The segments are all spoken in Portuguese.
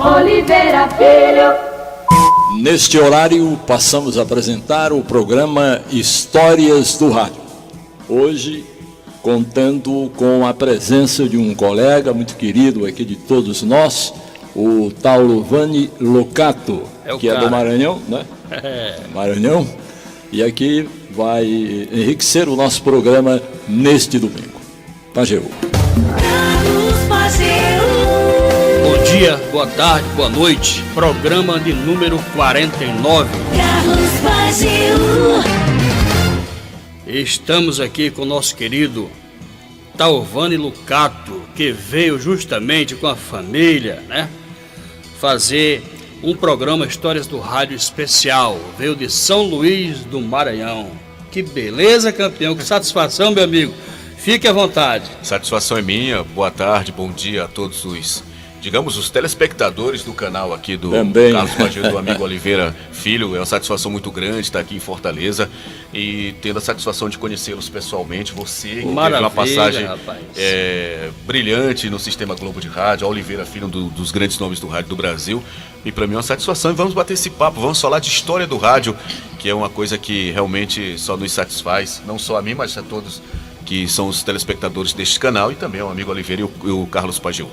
Oliveira Filho. Neste horário, passamos a apresentar o programa Histórias do Rádio. Hoje, contando com a presença de um colega muito querido aqui de todos nós, o Talovani Locato, que é do Maranhão, né? Maranhão. E aqui vai enriquecer o nosso programa neste domingo. Pajeú. Bom dia, boa tarde, boa noite. Programa de número 49. Carlos Pajeú. Estamos aqui com o nosso querido Talovani Locato, que veio justamente com a família, né? Fazer um programa Histórias do Rádio especial. Veio de São Luís do Maranhão. Que beleza, campeão, que satisfação, meu amigo. Fique à vontade. Satisfação é minha. Boa tarde, bom dia a todos os telespectadores do canal aqui do Também. Carlos Pajeú, do amigo Oliveira Filho. É uma satisfação muito grande estar aqui em Fortaleza e tendo a satisfação de conhecê-los pessoalmente. Você que teve uma passagem brilhante no Sistema Globo de Rádio, a Oliveira Filho, dos grandes nomes do rádio do Brasil. E para mim é uma satisfação. E vamos bater esse papo, vamos falar de história do rádio, que é uma coisa que realmente só nos satisfaz, não só a mim, mas a todos que são os telespectadores deste canal, e também ao amigo Oliveira e o Carlos Pajeú.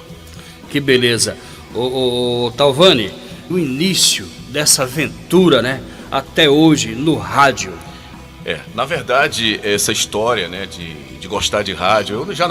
Que beleza. O Talovani, o início dessa aventura, né? Até hoje no rádio. Na verdade, essa história, né, de gostar de rádio, eu já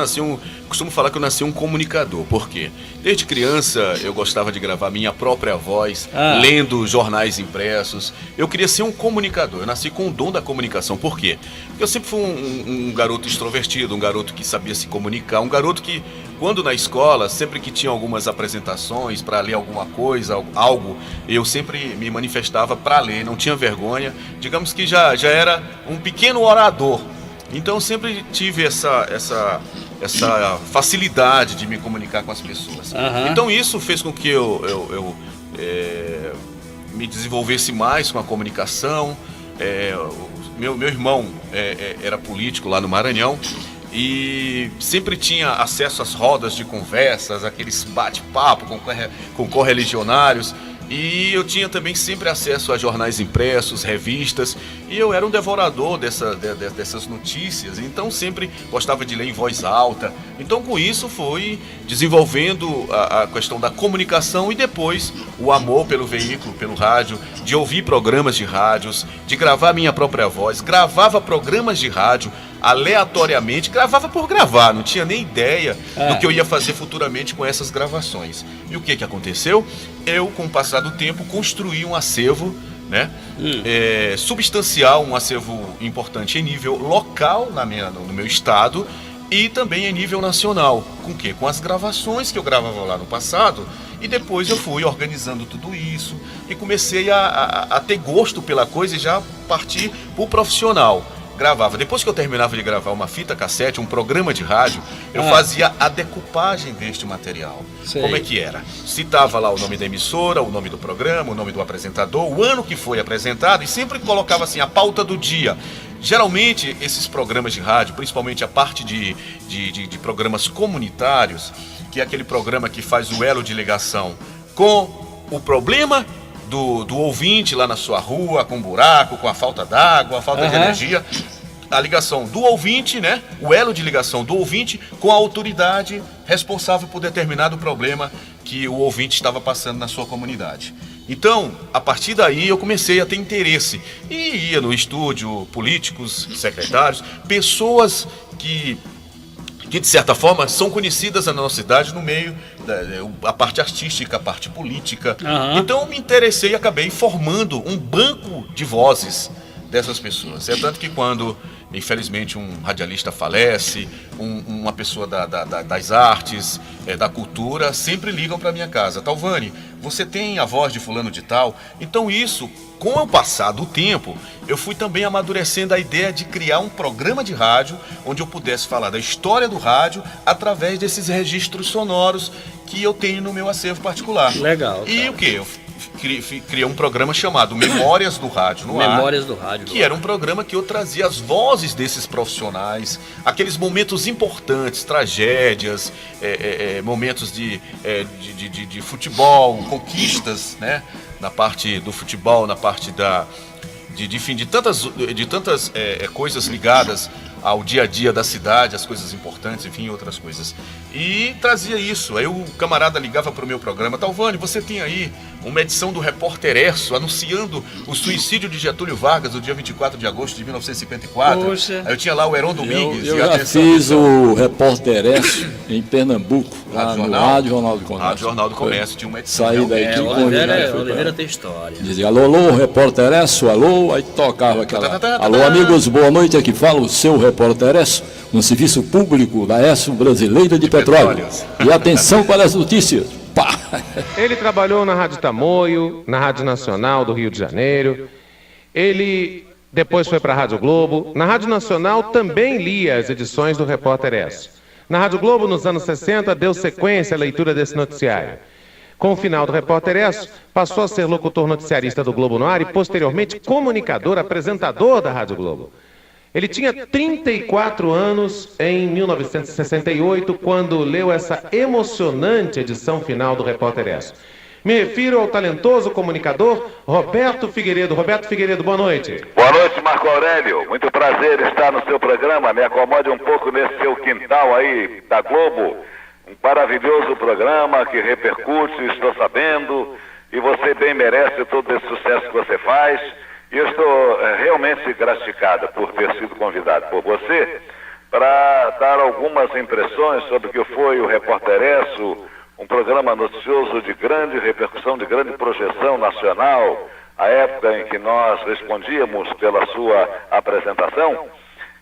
costumo falar que eu nasci um comunicador. Por quê? Desde criança eu gostava de gravar minha própria voz, lendo jornais impressos. Eu queria ser um comunicador, eu nasci com o dom da comunicação. Por quê? Porque eu sempre fui um garoto extrovertido, um garoto que sabia se comunicar, um garoto que, quando na escola, sempre que tinha algumas apresentações para ler alguma coisa, algo, eu sempre me manifestava para ler, não tinha vergonha. Digamos que já era um pequeno orador. Então eu sempre tive essa facilidade de me comunicar com as pessoas. Então isso fez com que eu me desenvolvesse mais com a comunicação. Meu irmão era político lá no Maranhão e sempre tinha acesso às rodas de conversas, aqueles bate-papo com correligionários. E eu tinha também sempre acesso a jornais impressos, revistas, e eu era um devorador dessas notícias, então sempre gostava de ler em voz alta. Então com isso fui desenvolvendo a questão da comunicação e depois o amor pelo veículo, pelo rádio, de ouvir programas de rádios, de gravar minha própria voz. Gravava programas de rádio aleatoriamente, gravava por gravar, não tinha nem ideia do que eu ia fazer futuramente com essas gravações. E o que aconteceu? Eu, com o passar do tempo, construí um acervo, né, substancial, um acervo importante em nível local no meu estado e também em nível nacional. Com o quê? Com as gravações que eu gravava lá no passado. E depois eu fui organizando tudo isso e comecei a ter gosto pela coisa e já partir para o profissional. Gravava. Depois que eu terminava de gravar uma fita cassete, um programa de rádio, eu fazia a decupagem deste material. Sei. Como é que era? Citava lá o nome da emissora, o nome do programa, o nome do apresentador, o ano que foi apresentado e sempre colocava assim a pauta do dia. Geralmente esses programas de rádio, principalmente a parte de programas comunitários, que é aquele programa que faz o elo de ligação com o problema do ouvinte lá na sua rua, com buraco, com a falta d'água, a falta de energia, a ligação do ouvinte, né? O elo de ligação do ouvinte com a autoridade responsável por determinado problema que o ouvinte estava passando na sua comunidade. Então, a partir daí eu comecei a ter interesse e ia no estúdio, políticos, secretários, pessoas que de certa forma são conhecidas na nossa cidade no meio a parte artística, a parte política. Então eu me interessei e acabei formando um banco de vozes dessas pessoas. É tanto que quando, infelizmente, um radialista falece, uma pessoa das artes, da cultura, sempre ligam para minha casa: Talovani, você tem a voz de fulano de tal? Então isso, com o passar do tempo, eu fui também amadurecendo a ideia de criar um programa de rádio onde eu pudesse falar da história do rádio através desses registros sonoros que eu tenho no meu acervo particular. Legal. E o que? criei um programa chamado Memórias do Rádio no Ar. Memórias do Rádio. Que era um programa que eu trazia as vozes desses profissionais, aqueles momentos importantes, tragédias, momentos de futebol, conquistas, né? Na parte do futebol, na parte de tantas coisas ligadas ao dia a dia da cidade, as coisas importantes, enfim, outras coisas. E trazia isso. Aí o camarada ligava para o meu programa: Talvani, você tem aí uma edição do Repórter Esso anunciando o suicídio de Getúlio Vargas no dia 24 de agosto de 1954. Poxa. Aí eu tinha lá o Heron Domingues. Eu já fiz o Repórter Esso em Pernambuco, lá no Rádio Jornal do Comércio. Rádio Jornal do Comércio tinha uma edição. Saí daqui com Oliveira tem história. Dizia: alô, alô, Repórter Esso, alô. Aí tocava aquela: alô, amigos, boa noite, aqui fala o seu Repórter Esso, no serviço público da Esso Brasileira de Petróleo. E atenção para as notícias. Pá. Ele trabalhou na Rádio Tamoio, na Rádio Nacional do Rio de Janeiro. Ele depois foi para a Rádio Globo. Na Rádio Nacional também lia as edições do Repórter Esso. Na Rádio Globo, nos anos 60, deu sequência à leitura desse noticiário. Com o final do Repórter Esso, passou a ser locutor noticiarista do Globo no Ar e, posteriormente, comunicador, apresentador da Rádio Globo. Ele tinha 34 anos em 1968, quando leu essa emocionante edição final do Repórter Esso. Me refiro ao talentoso comunicador Roberto Figueiredo. Roberto Figueiredo, boa noite. Boa noite, Marco Aurélio. Muito prazer estar no seu programa. Me acomode um pouco nesse seu quintal aí da Globo. Um maravilhoso programa que repercute, estou sabendo, e você bem merece todo esse sucesso que você faz. E eu estou realmente gratificado por ter sido convidado por você para dar algumas impressões sobre o que foi o Repórter Esso, um programa noticioso de grande repercussão, de grande projeção nacional, a época em que nós respondíamos pela sua apresentação.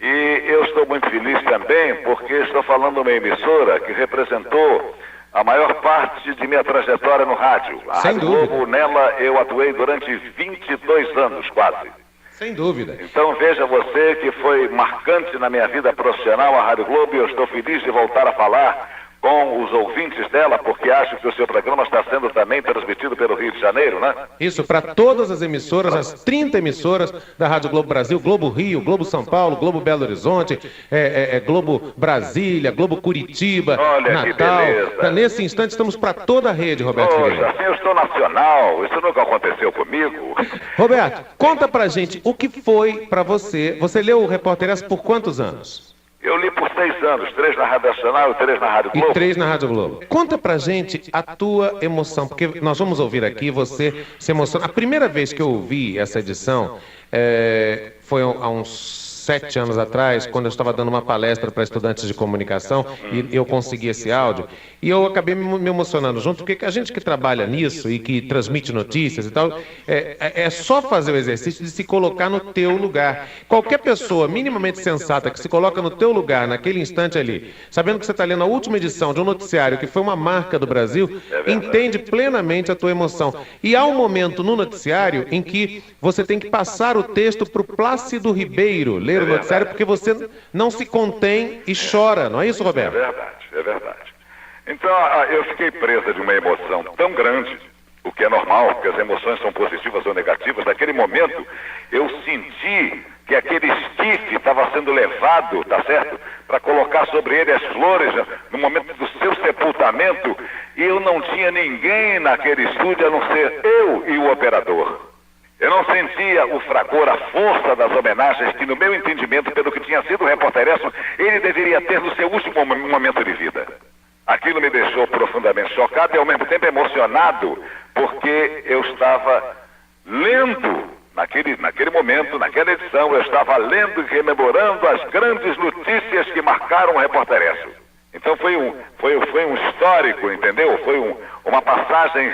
E eu estou muito feliz também porque estou falando de uma emissora que representou a maior parte de minha trajetória no rádio. A Rádio Globo, nela eu atuei durante 22 anos, quase. Sem dúvida. Então veja você que foi marcante na minha vida profissional a Rádio Globo, e eu estou feliz de voltar a falar com os ouvintes dela, porque acho que o seu programa está sendo também transmitido pelo Rio de Janeiro, né? Isso, para todas as emissoras, as 30 emissoras da Rádio Globo Brasil, Globo Rio, Globo São Paulo, Globo Belo Horizonte, Globo Brasília, Globo Curitiba, olha, Natal. que beleza. Nesse instante estamos para toda a rede, Roberto Figueiredo. Assim eu estou nacional, isso nunca aconteceu comigo. Roberto, conta pra gente o que foi para você. Você leu o Repórter Esso por quantos anos? Eu li por 6 anos, 3 na Rádio Nacional e 3 na Rádio Globo. E 3 na Rádio Globo. Conta pra gente a tua emoção, porque nós vamos ouvir aqui você se emociona. A primeira vez que eu ouvi essa edição foi há uns 7 anos atrás, quando eu estava dando uma palestra para estudantes de comunicação, e eu consegui esse áudio, e eu acabei me emocionando junto, porque a gente que trabalha nisso e que transmite notícias e tal, é só fazer o exercício de se colocar no teu lugar. Qualquer pessoa minimamente sensata que se coloca no teu lugar, naquele instante ali, sabendo que você está lendo a última edição de um noticiário que foi uma marca do Brasil, entende plenamente a tua emoção. E há um momento no noticiário em que você tem que passar o texto para o Plácido Ribeiro ler o noticiário, porque você não se contém e chora, não é isso, Roberto? É verdade. Então, eu fiquei presa de uma emoção tão grande, o que é normal, porque as emoções são positivas ou negativas. Naquele momento, eu senti que aquele esquife estava sendo levado, tá certo? Para colocar sobre ele as flores no momento do seu sepultamento, e eu não tinha ninguém naquele estúdio a não ser eu e o operador. Eu não sentia o fragor, a força das homenagens que, no meu entendimento, pelo que tinha sido o Repórter Esso, ele deveria ter no seu último momento de vida. Aquilo me deixou profundamente chocado e, ao mesmo tempo, emocionado, porque eu estava lendo, naquele momento, naquela edição, eu estava lendo e rememorando as grandes notícias que marcaram o Repórter Esso. Então foi um histórico, entendeu? Foi uma passagem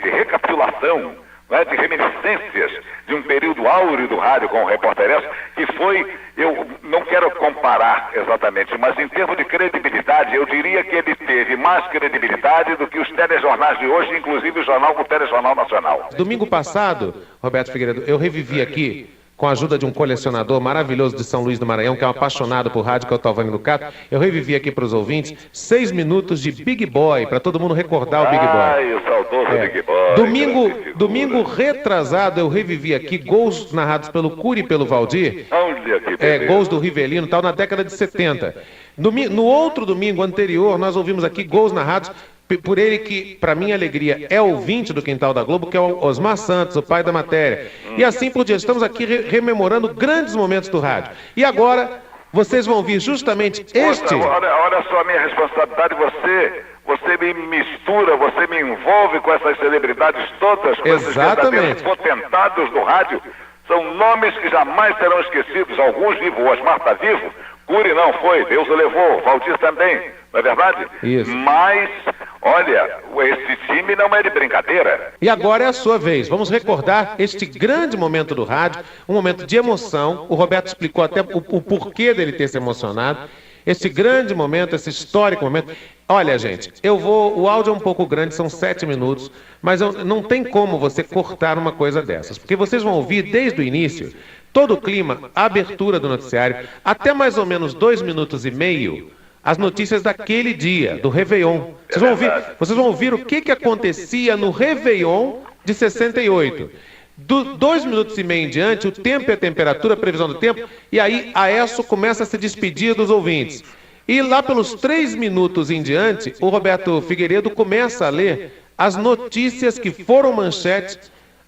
de recapitulação, não é, de reminiscências de um período áureo do rádio com o Repórter Esso, que foi, eu não quero comparar exatamente, mas em termos de credibilidade, eu diria que ele teve mais credibilidade do que os telejornais de hoje, inclusive o Telejornal Nacional. Domingo passado, Roberto Figueiredo, eu revivi aqui com a ajuda de um colecionador maravilhoso de São Luís do Maranhão, que é um apaixonado por rádio, que é o Talvani Lucato. Eu revivi aqui para os ouvintes 6 minutos de Big Boy, para todo mundo recordar o Big Boy. Ai, o saudoso Big Boy. Domingo retrasado, eu revivi aqui gols narrados pelo Cury e pelo Valdir. Olha que beleza. Gols do Rivelino, tal, na década de 70. No outro domingo anterior, nós ouvimos aqui gols narrados por ele que, para minha alegria, é ouvinte do Quintal da Globo, que é o Osmar Santos, o pai da matéria. E assim por diante, estamos aqui rememorando grandes momentos do rádio. E agora, vocês vão ouvir justamente este... Olha só a minha responsabilidade, você me mistura, você me envolve com essas celebridades todas, com esses verdadeiros potentados do rádio. São nomes que jamais serão esquecidos, alguns vivos, o Osmar está vivo, Cury não foi, Deus o levou, Valdir também, não é verdade? Isso. Mas, olha, esse time não é de brincadeira. E agora é a sua vez. Vamos recordar este grande momento do rádio, um momento de emoção. O Roberto explicou até o porquê dele ter se emocionado. Esse grande momento, esse histórico momento. Olha, gente, o áudio é um pouco grande, são 7 minutos, mas não tem como você cortar uma coisa dessas, porque vocês vão ouvir desde o início todo o clima, a abertura do noticiário, até mais ou menos 2 minutos e meio, as notícias daquele dia, do Réveillon. Vocês vão ouvir o que acontecia no Réveillon de 68. 2 minutos e meio em diante, o tempo e a temperatura, a previsão do tempo, e aí a ESSO começa a se despedir dos ouvintes. E lá pelos 3 minutos em diante, o Roberto Figueiredo começa a ler as notícias que foram manchete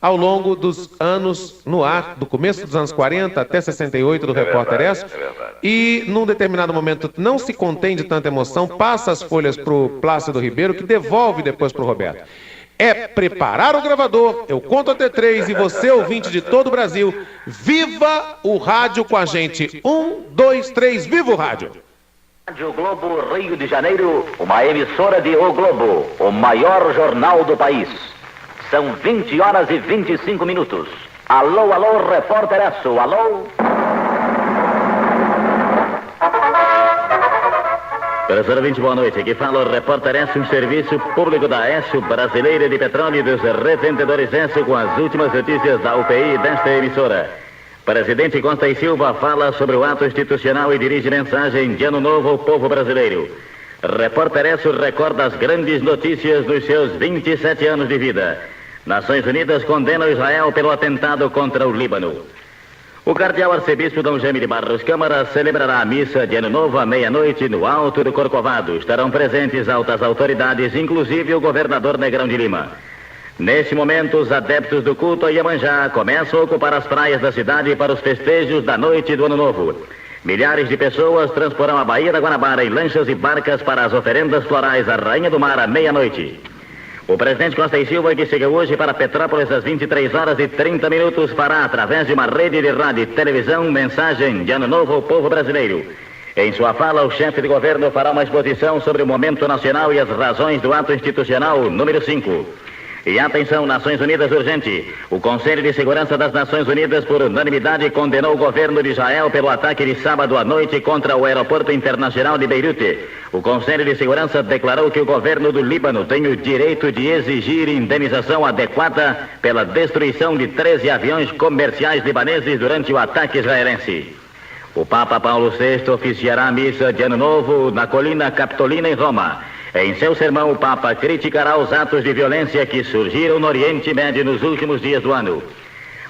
ao longo dos anos no ar, do começo dos anos 40 até 68 do Repórter ESSO. E num determinado momento não se contém de tanta emoção, passa as folhas para o Plácido Ribeiro, que devolve depois para o Roberto. É preparar o gravador, eu conto até 3 e você, ouvinte de todo o Brasil, viva o rádio com a gente. 1, 2, 3, viva o rádio! Rádio Globo, Rio de Janeiro, uma emissora de O Globo, o maior jornal do país. São 20 horas e 25 minutos. Alô, alô, repórter ESSO, alô? Professor ouvinte, boa noite. Aqui fala o repórter ESSO, um serviço público da ESSO, Brasileira de Petróleo e dos Revendedores ESSO, com as últimas notícias da UPI desta emissora. Presidente Costa e Silva fala sobre o ato institucional e dirige mensagem de Ano Novo ao povo brasileiro. Repórter ESSO recorda as grandes notícias dos seus 27 anos de vida. Nações Unidas condenam Israel pelo atentado contra o Líbano. O cardeal arcebispo Dom Jaime de Barros Câmara celebrará a missa de Ano Novo à meia-noite no Alto do Corcovado. Estarão presentes altas autoridades, inclusive o governador Negrão de Lima. Neste momento, os adeptos do culto a Iemanjá começam a ocupar as praias da cidade para os festejos da noite do Ano Novo. Milhares de pessoas transporão a Baía da Guanabara em lanchas e barcas para as oferendas florais à Rainha do Mar à meia-noite. O presidente Costa e Silva, que chega hoje para Petrópolis às 23 horas e 30 minutos, fará, através de uma rede de rádio e televisão, mensagem de Ano Novo ao povo brasileiro. Em sua fala, o chefe de governo fará uma exposição sobre o momento nacional e as razões do ato institucional número 5. E atenção, Nações Unidas urgente. O Conselho de Segurança das Nações Unidas, por unanimidade, condenou o governo de Israel pelo ataque de sábado à noite contra o aeroporto internacional de Beirute. O Conselho de Segurança declarou que o governo do Líbano tem o direito de exigir indenização adequada pela destruição de 13 aviões comerciais libaneses durante o ataque israelense. O Papa Paulo VI oficiará a missa de Ano Novo na Colina Capitolina, em Roma. Em seu sermão, o Papa criticará os atos de violência que surgiram no Oriente Médio nos últimos dias do ano.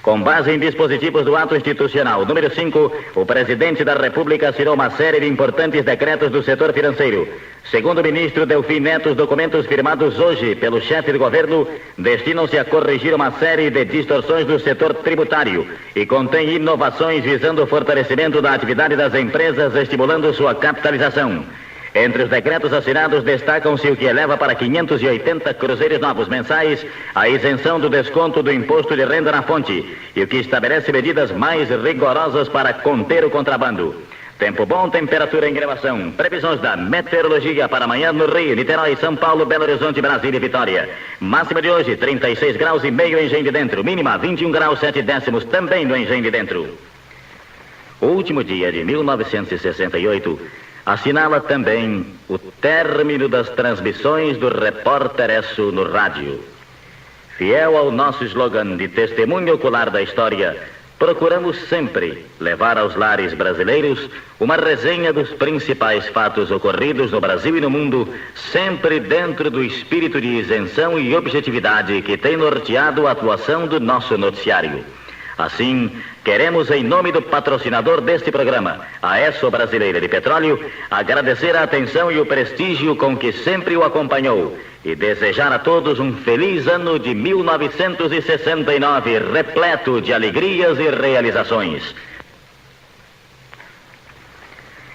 Com base em dispositivos do ato institucional número 5, o presidente da República assinou uma série de importantes decretos do setor financeiro. Segundo o ministro Delfim Neto, os documentos firmados hoje pelo chefe de governo destinam-se a corrigir uma série de distorções do setor tributário e contém inovações visando o fortalecimento da atividade das empresas, estimulando sua capitalização. Entre os decretos assinados destacam-se o que eleva para 580 cruzeiros novos mensais a isenção do desconto do imposto de renda na fonte e o que estabelece medidas mais rigorosas para conter o contrabando. Tempo bom, temperatura em elevação. Previsões da meteorologia para amanhã no Rio, Niterói, São Paulo, Belo Horizonte, Brasília e Vitória. Máxima de hoje, 36 graus e meio em Engenho de Dentro. Mínima, 21 graus 7 décimos, também no Engenho de Dentro. O último dia de 1968... assinala também o término das transmissões do Repórter ESSO no rádio. Fiel ao nosso slogan de testemunho ocular da história, procuramos sempre levar aos lares brasileiros uma resenha dos principais fatos ocorridos no Brasil e no mundo, sempre dentro do espírito de isenção e objetividade que tem norteado a atuação do nosso noticiário. Assim, queremos, em nome do patrocinador deste programa, a ESSO Brasileira de Petróleo, agradecer a atenção e o prestígio com que sempre o acompanhou e desejar a todos um feliz ano de 1969, repleto de alegrias e realizações.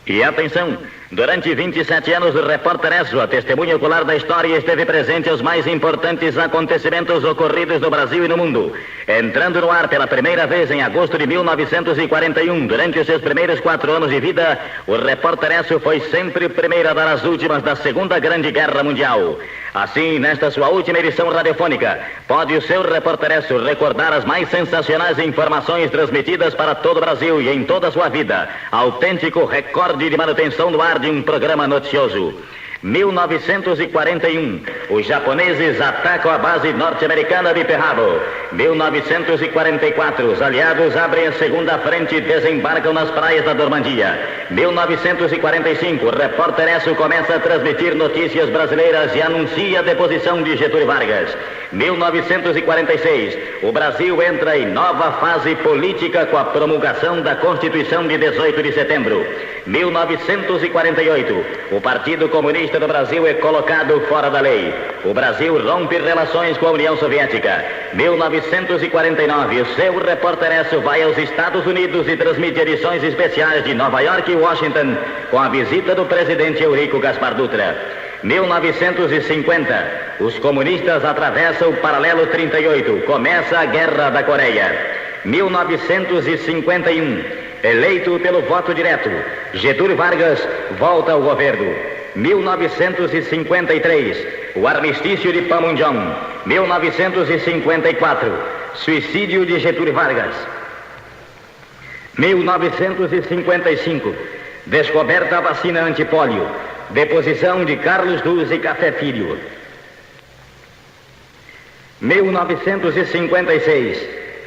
E atenção, durante 27 anos o repórter ESSO, a testemunha ocular da história, esteve presente aos mais importantes acontecimentos ocorridos no Brasil e no mundo. Entrando no ar pela primeira vez em agosto de 1941, durante os seus primeiros 4 anos de vida, o repórter ESSO foi sempre o primeiro a dar as últimas da Segunda Grande Guerra Mundial. Assim, nesta sua última edição radiofônica, pode o seu repórter ESSO recordar as mais sensacionais informações transmitidas para todo o Brasil e em toda a sua vida. Autêntico recorde de manutenção no ar de um programa noticioso. 1941, os japoneses atacam a base norte-americana de Pearl Harbor. 1944, os aliados abrem a segunda frente e desembarcam nas praias da Normandia. 1945, o repórter ESSO começa a transmitir notícias brasileiras e anuncia a deposição de Getúlio Vargas. 1946, o Brasil entra em nova fase política com a promulgação da Constituição de 18 de setembro. 1948, o Partido Comunista do Brasil é colocado fora da lei. O Brasil rompe relações com a União Soviética. 1949, o seu repórter ESSO vai aos Estados Unidos e transmite edições especiais de Nova York e Washington com a visita do presidente Eurico Gaspar Dutra. 1950, os comunistas atravessam o paralelo 38, começa a Guerra da Coreia. 1951, eleito pelo voto direto, Getúlio Vargas volta ao governo. 1953, o armistício de Panmunjom. 1954, suicídio de Getúlio Vargas. 1955, descoberta da vacina antipólio. Deposição de Carlos Duz e Café Filho. 1956,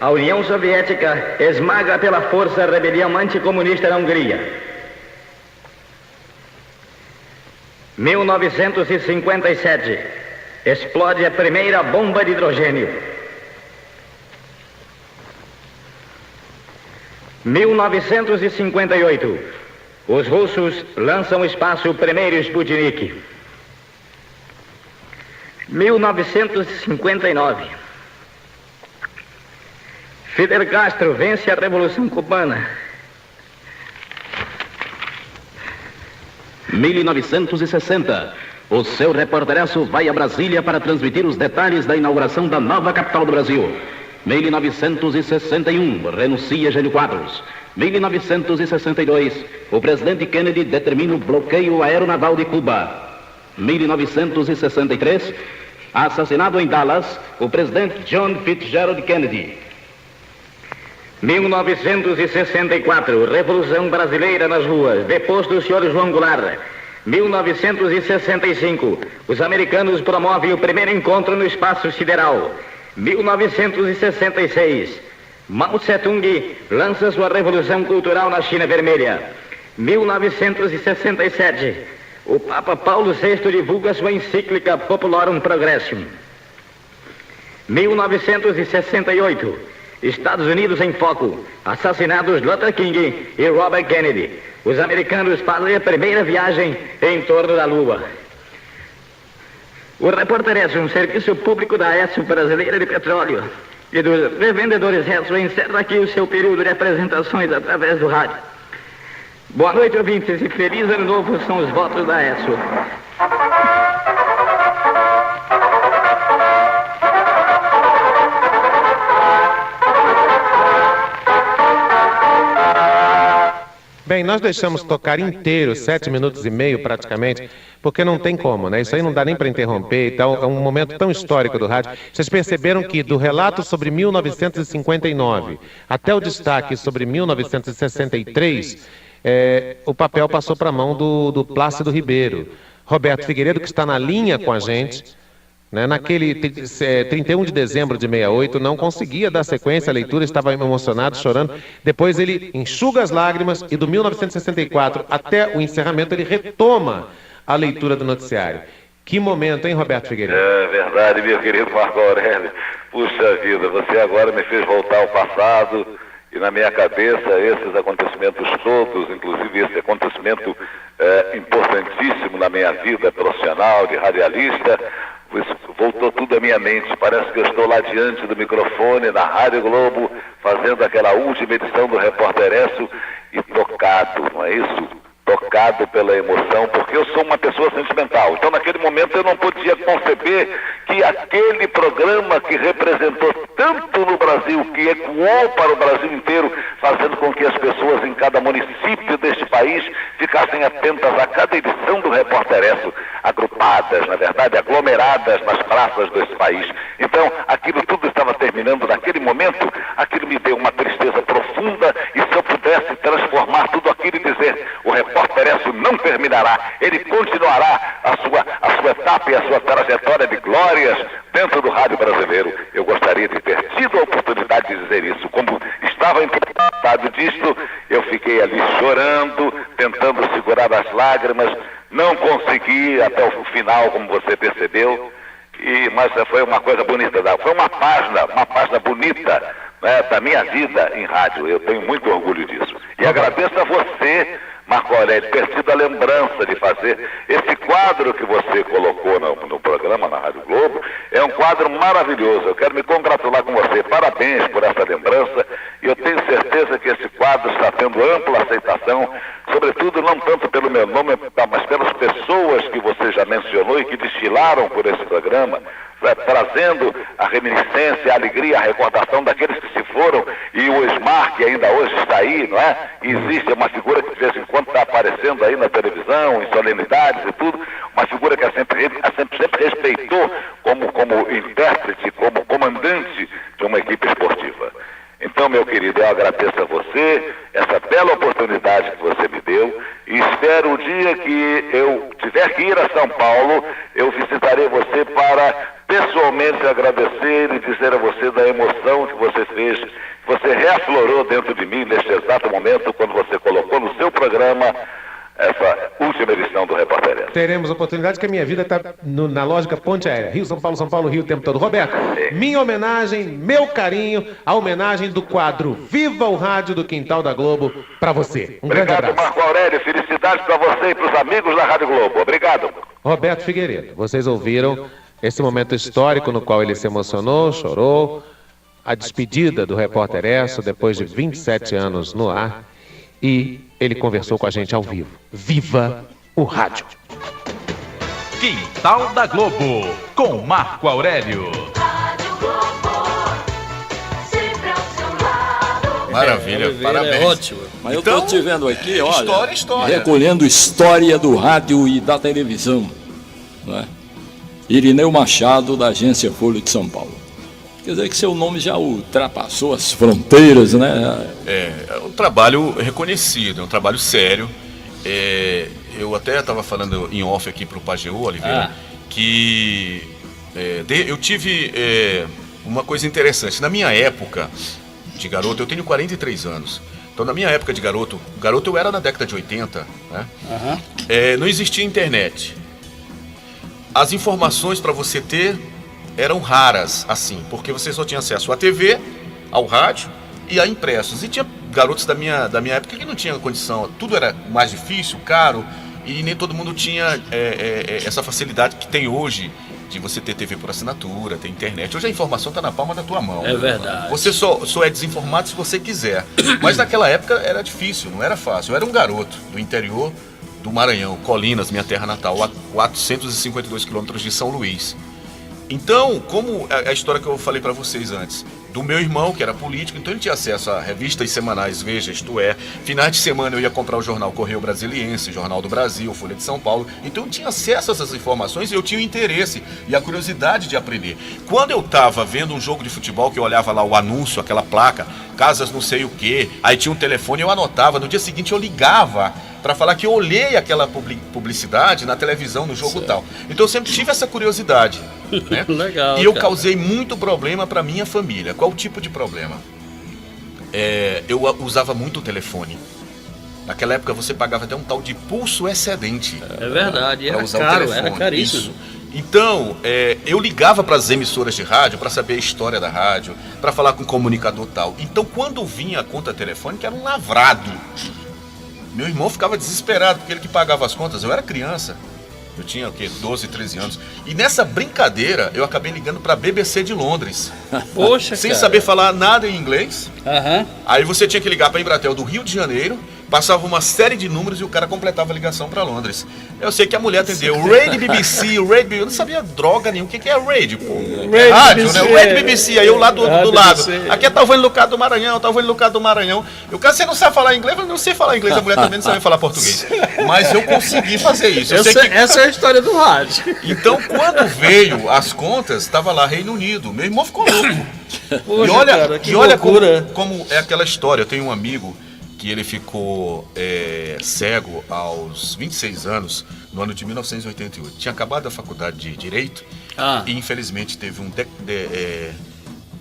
a União Soviética esmaga pela força a rebelião anticomunista na Hungria. 1957, explode a primeira bomba de hidrogênio. 1958, os russos lançam ao espaço o primeiro Sputnik. 1959, Fidel Castro vence a Revolução Cubana. 1960, o seu repórter ESSO vai a Brasília para transmitir os detalhes da inauguração da nova capital do Brasil. 1961, renuncia Jânio Quadros. 1962, o presidente Kennedy determina o bloqueio aeronaval de Cuba. 1963, assassinado em Dallas, o presidente John Fitzgerald Kennedy. 1964, Revolução Brasileira nas ruas, deposto o senhor João Goulart. 1965, os americanos promovem o primeiro encontro no espaço sideral. 1966, Mao Tse-tung lança sua revolução cultural na China Vermelha. 1967, o Papa Paulo VI divulga sua encíclica Populorum Progressium. 1968, Estados Unidos em foco, assassinados Luther King e Robert Kennedy. Os americanos fazem a primeira viagem em torno da Lua. O repórter ESSO, um serviço público da ESSO Brasileira de Petróleo e dos revendedores ESSO, encerra aqui o seu período de apresentações através do rádio. Boa noite, ouvintes, e feliz ano novo são os votos da ESSO. Bem, nós deixamos tocar inteiro, 7 minutos e meio praticamente, porque não tem como, né? Isso aí não dá nem para interromper, então é um momento tão histórico do rádio. Vocês perceberam que do relato sobre 1959 até o destaque sobre 1963, o papel passou para a mão do Plácido Ribeiro. Roberto Figueiredo, que está na linha com a gente, né? Naquele 31 de dezembro de 68, não conseguia dar sequência à leitura, estava emocionado, chorando. Depois ele enxuga as lágrimas e do 1964 até o encerramento ele retoma a leitura do noticiário. Que momento, hein, Roberto Figueiredo? É verdade, meu querido Marco Aurélio. Puxa vida, você agora me fez voltar ao passado e na minha cabeça esses acontecimentos todos, inclusive esse acontecimento importantíssimo na minha vida profissional de radialista, voltou tudo à minha mente. Parece que eu estou lá diante do microfone na Rádio Globo, fazendo aquela última edição do Repórter Écio e tocado, não é isso? Tocado pela emoção, porque eu sou uma pessoa sentimental. Então, naquele momento, eu não podia conceber que aquele programa que representou tanto no Brasil, que ecoou para o Brasil inteiro, fazendo com que as pessoas em cada município deste país ficassem atentas a cada edição do Repórter Écio, agrupadas, na verdade, aglomeradas nas praças desse país. Então, aquilo tudo estava terminando naquele momento, aquilo me deu uma tristeza profunda, e se eu pudesse transformar tudo aquilo e dizer, o Repórter Écio não terminará, ele continuará a sua etapa e a sua trajetória de glórias dentro do rádio brasileiro. Eu gostaria de ter tido a oportunidade de dizer isso. Como estava interessado disto, eu fiquei ali chorando, tentando segurar as lágrimas, não consegui até o final, como você percebeu, mas foi uma coisa bonita, foi uma página bonita, né, da minha vida em rádio. Eu tenho muito orgulho disso. E agradeço a você, Marco Aurélio, ter tido a lembrança de fazer esse quadro que você colocou no programa, na Rádio Globo. É um quadro maravilhoso. Eu quero me congratular com você. Parabéns por essa lembrança. E eu tenho certeza que esse quadro está tendo ampla aceitação, sobretudo não tanto pelo meu nome, mas pelas pessoas que você já mencionou e que desfilaram por esse programa, trazendo a reminiscência, a alegria, a recordação daqueles que se foram, e o Osmar, que ainda hoje está aí, não é? E existe uma figura que de vez em quando está aparecendo aí na televisão, em solenidades e tudo, uma figura que sempre respeitou como intérprete, como comandante de uma equipe esportiva. Então, meu querido, eu agradeço a você essa bela oportunidade que você me deu e espero o dia que eu tiver que ir a São Paulo, eu visitarei você para pessoalmente agradecer e dizer a você da emoção que você fez, que você reaflorou dentro de mim neste exato momento quando você colocou no seu programa essa última edição do Repórter Écio. Teremos oportunidade, que a minha vida está na lógica ponte aérea. Rio, São Paulo, Rio o tempo todo. Roberto, minha homenagem, meu carinho, a homenagem do quadro Viva o Rádio do Quintal da Globo para você. Grande abraço. Obrigado, Marco Aurélio. Felicidades para você e para os amigos da Rádio Globo. Obrigado. Roberto Figueiredo, vocês ouviram esse momento histórico no qual ele se emocionou, chorou, a despedida do Repórter Écio depois de 27 anos no ar, e ele conversou com a gente ao vivo. Viva o rádio! Quintal da Globo, com Marco Aurélio. Maravilha, parabéns. É ótimo. Mas eu estou te vendo aqui, olha, história. recolhendo história do rádio e da televisão, não é? Irineu Machado, da agência Folha de São Paulo. Quer dizer que seu nome já ultrapassou as fronteiras, né? É um trabalho reconhecido, é um trabalho sério. Eu até estava falando em off aqui para o Pajeú, Oliveira, que eu tive uma coisa interessante. Na minha época de garoto, eu tenho 43 anos. Então, na minha época de garoto eu era na década de 80, né? Não existia internet. As informações para você ter eram raras, assim, porque você só tinha acesso à TV, ao rádio e a impressos. E tinha garotos da minha época que não tinham condição, tudo era mais difícil, caro, e nem todo mundo tinha essa facilidade que tem hoje de você ter TV por assinatura, ter internet. Hoje a informação está na palma da tua mão. É verdade. Você só é desinformado se você quiser. Mas naquela época era difícil, não era fácil. Eu era um garoto do interior do Maranhão, Colinas, minha terra natal, a 452 quilômetros de São Luís. Então, como a história que eu falei para vocês antes, do meu irmão, que era político, então ele tinha acesso a revistas semanais, Veja, Isto É. Finais de semana eu ia comprar o jornal Correio Brasiliense, Jornal do Brasil, Folha de São Paulo. Então eu tinha acesso a essas informações e eu tinha o interesse e a curiosidade de aprender. Quando eu estava vendo um jogo de futebol, que eu olhava lá o anúncio, aquela placa, casas não sei o quê, aí tinha um telefone, eu anotava, no dia seguinte eu ligava para falar que eu olhei aquela publicidade na televisão, no jogo tal. Então eu sempre tive essa curiosidade, né? Legal, e eu cara. causei muito problema para minha família. Qual tipo de problema? Eu usava muito o telefone. Naquela época você pagava até um tal de pulso excedente. É verdade, pra era usar caro, o telefone. era caríssimo. Isso. Então, eu ligava para as emissoras de rádio para saber a história da rádio, para falar com o comunicador tal. Então, quando vinha a conta telefônica, era um lavrado. Meu irmão ficava desesperado, porque ele que pagava as contas. Eu era criança. Eu tinha, 12, 13 anos. E nessa brincadeira, eu acabei ligando para a BBC de Londres. Poxa, sem cara. saber falar nada em inglês. Aham. Aí você tinha que ligar para a Embratel do Rio de Janeiro, passava uma série de números e o cara completava a ligação para Londres. Eu sei que a mulher atendeu o Radio BBC, o Radio... Eu não sabia droga nenhuma. O que é Radio, pô? É rádio, né? O Radio BBC. Aí eu lá do lado. Aqui é Talvani Lucado do Maranhão, Talvani Lucado do Maranhão. E o cara, você não sabe falar inglês? Eu não sei falar inglês. A mulher também não sabe falar português. Mas eu consegui fazer isso. Eu sei que... Essa é a história do rádio. Então, quando veio as contas, estava lá Reino Unido. Meu irmão ficou louco. Poxa, cara, que olha loucura. como é aquela história. Eu tenho um amigo que ele ficou cego aos 26 anos, no ano de 1988. Tinha acabado a faculdade de Direito e infelizmente teve um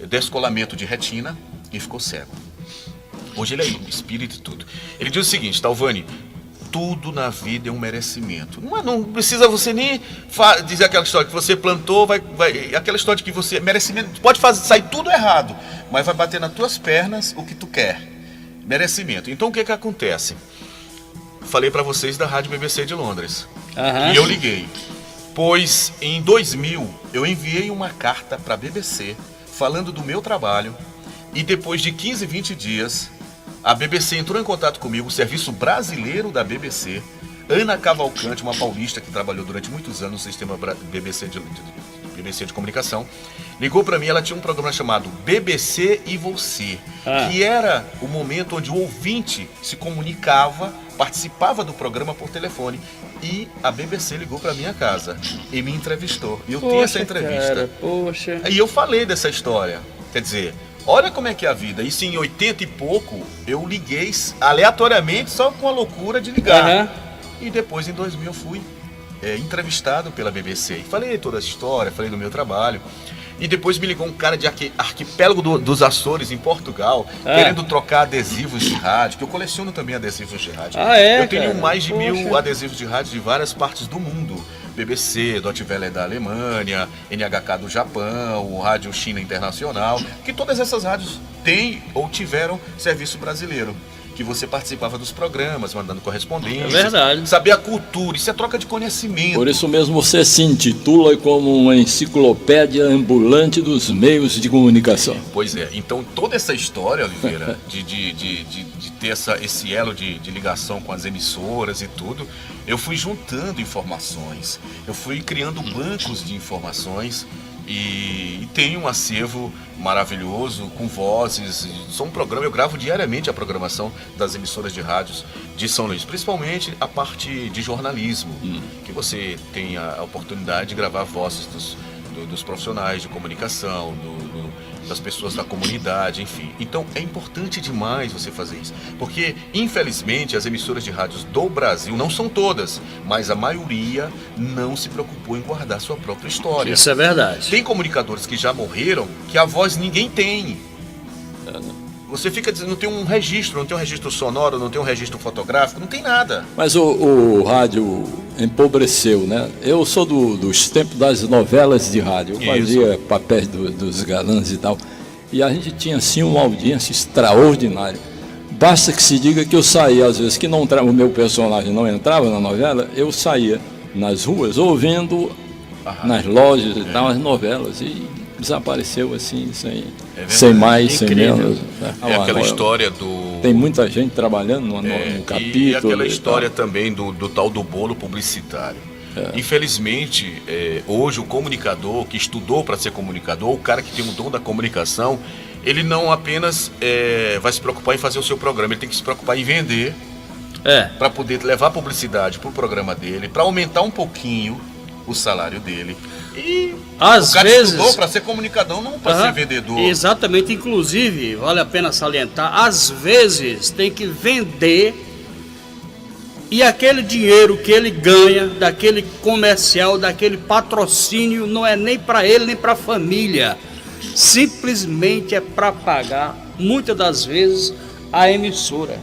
descolamento de retina e ficou cego. Hoje ele é espírito e tudo. Ele diz o seguinte: Talvani, tudo na vida é um merecimento. Não precisa você nem dizer aquela história que você plantou, aquela história de que você... Merecimento, pode sair tudo errado, mas vai bater nas tuas pernas o que tu quer. Merecimento. Então o que acontece? Falei para vocês da Rádio BBC de Londres. E eu liguei. Pois em 2000 eu enviei uma carta para a BBC falando do meu trabalho e depois de 15, 20 dias a BBC entrou em contato comigo, o serviço brasileiro da BBC, Ana Cavalcante, uma paulista que trabalhou durante muitos anos no sistema BBC de comunicação, ligou para mim. Ela tinha um programa chamado BBC e Você, que era o momento onde o ouvinte se comunicava, participava do programa por telefone. E a BBC ligou para minha casa e me entrevistou. E eu tenho essa entrevista. Cara, poxa. E eu falei dessa história. Quer dizer, olha como é que é a vida. Isso em 80 e pouco, eu liguei aleatoriamente, só com a loucura de ligar. E depois, em 2000, eu fui entrevistado pela BBC. E falei toda essa história, falei do meu trabalho. E depois me ligou um cara de arquipélago dos Açores, em Portugal, querendo trocar adesivos de rádio, que eu coleciono também adesivos de rádio. Eu tenho mais de 1000 adesivos de rádio de várias partes do mundo. BBC, Deutsche Welle da Alemanha, NHK do Japão, Rádio China Internacional, que todas essas rádios têm ou tiveram serviço brasileiro. Que você participava dos programas, mandando correspondência. É verdade. Saber a cultura, isso é troca de conhecimento. Por isso mesmo você se intitula como uma enciclopédia ambulante dos meios de comunicação. Pois é, então toda essa história, Oliveira, de ter esse elo de ligação com as emissoras e tudo, eu fui juntando informações, eu fui criando bancos de informações e tenho um acervo maravilhoso com vozes. Sou um programa, eu gravo diariamente a programação das emissoras de rádios de São Luís, principalmente a parte de jornalismo, que você tem a oportunidade de gravar vozes dos profissionais de comunicação, das pessoas da comunidade, enfim. Então é importante demais você fazer isso, porque infelizmente as emissoras de rádios do Brasil, não são todas, mas a maioria não se preocupou em guardar sua própria história. Isso é verdade. Tem comunicadores que já morreram, que a voz ninguém tem. Você fica dizendo, não tem um registro sonoro, não tem um registro fotográfico, não tem nada. Mas o rádio empobreceu, né? Eu sou dos tempos das novelas de rádio. Eu fazia papéis dos galãs e tal. E a gente tinha, assim, uma audiência extraordinária. Basta que se diga que eu saía, às vezes, que não o meu personagem não entrava na novela, eu saía nas ruas ouvindo nas lojas e tal, as novelas. E desapareceu assim, sem mais, sem menos. É aquela história do... Tem muita gente trabalhando no capítulo. E aquela história também do tal do bolo publicitário. Infelizmente, hoje o comunicador que estudou para ser comunicador, o cara que tem o dom da comunicação, ele não apenas vai se preocupar em fazer o seu programa, ele tem que se preocupar em vender, para poder levar publicidade para o programa dele, para aumentar um pouquinho o salário dele. E às o cara vezes estudou para ser comunicador, não para ser vendedor. Exatamente, inclusive, vale a pena salientar, às vezes tem que vender E aquele dinheiro que ele ganha daquele comercial, daquele patrocínio, não é nem para ele nem para a família. Simplesmente é para pagar, muitas das vezes, a emissora.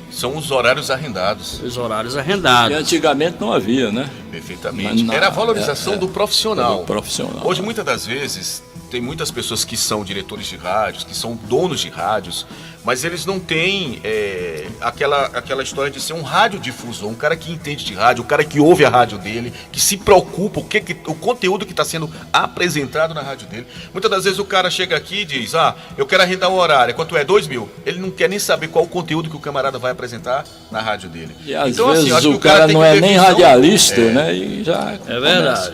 São os horários arrendados. Os horários arrendados. E antigamente não havia, né? Perfeitamente. Era a valorização do profissional. Do profissional. Hoje, muitas das vezes, tem muitas pessoas que são diretores de rádios, que são donos de rádios, mas eles não têm aquela história de ser um radiodifusor, um cara que entende de rádio, um cara que ouve a rádio dele, que se preocupa o conteúdo que está sendo apresentado na rádio dele. Muitas das vezes o cara chega aqui e diz, eu quero arrendar um horário, quanto é? 2 mil. Ele não quer nem saber qual o conteúdo que o camarada vai apresentar na rádio dele. E às vezes assim, o cara não é nem radialista, né? E já é verdade.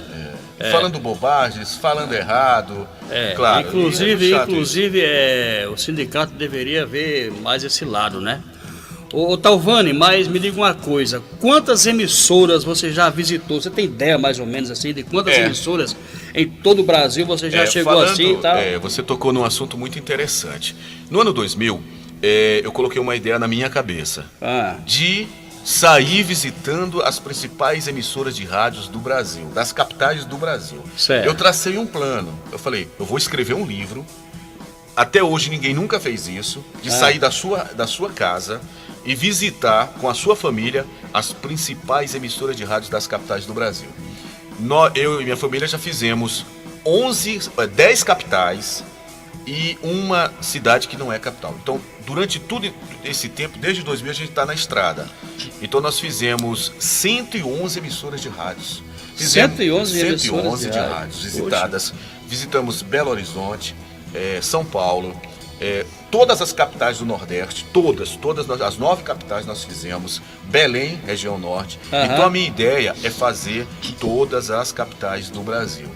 Falando bobagens, falando errado. Claro. Inclusive o sindicato deveria ver mais esse lado, né? Ô Talvani, mas me diga uma coisa, quantas emissoras você já visitou? Você tem ideia mais ou menos assim de quantas emissoras em todo o Brasil você já chegou assim e tal? Você tocou num assunto muito interessante. No ano 2000, eu coloquei uma ideia na minha cabeça de sair visitando as principais emissoras de rádios do Brasil, das capitais do Brasil. Certo. Eu tracei um plano. Eu falei, eu vou escrever um livro. Até hoje ninguém nunca fez isso, de sair da sua casa e visitar com a sua família as principais emissoras de rádios das capitais do Brasil. Eu e minha família já fizemos 10 capitais e uma cidade que não é capital. Então, durante todo esse tempo, desde 2000, a gente está na estrada. Então, nós fizemos 111 emissoras de rádios. 111 de rádios visitadas. Poxa. Visitamos Belo Horizonte, São Paulo, todas as capitais do Nordeste, todas as 9 capitais nós fizemos, Belém, região norte. Então, a minha ideia é fazer todas as capitais do Brasil.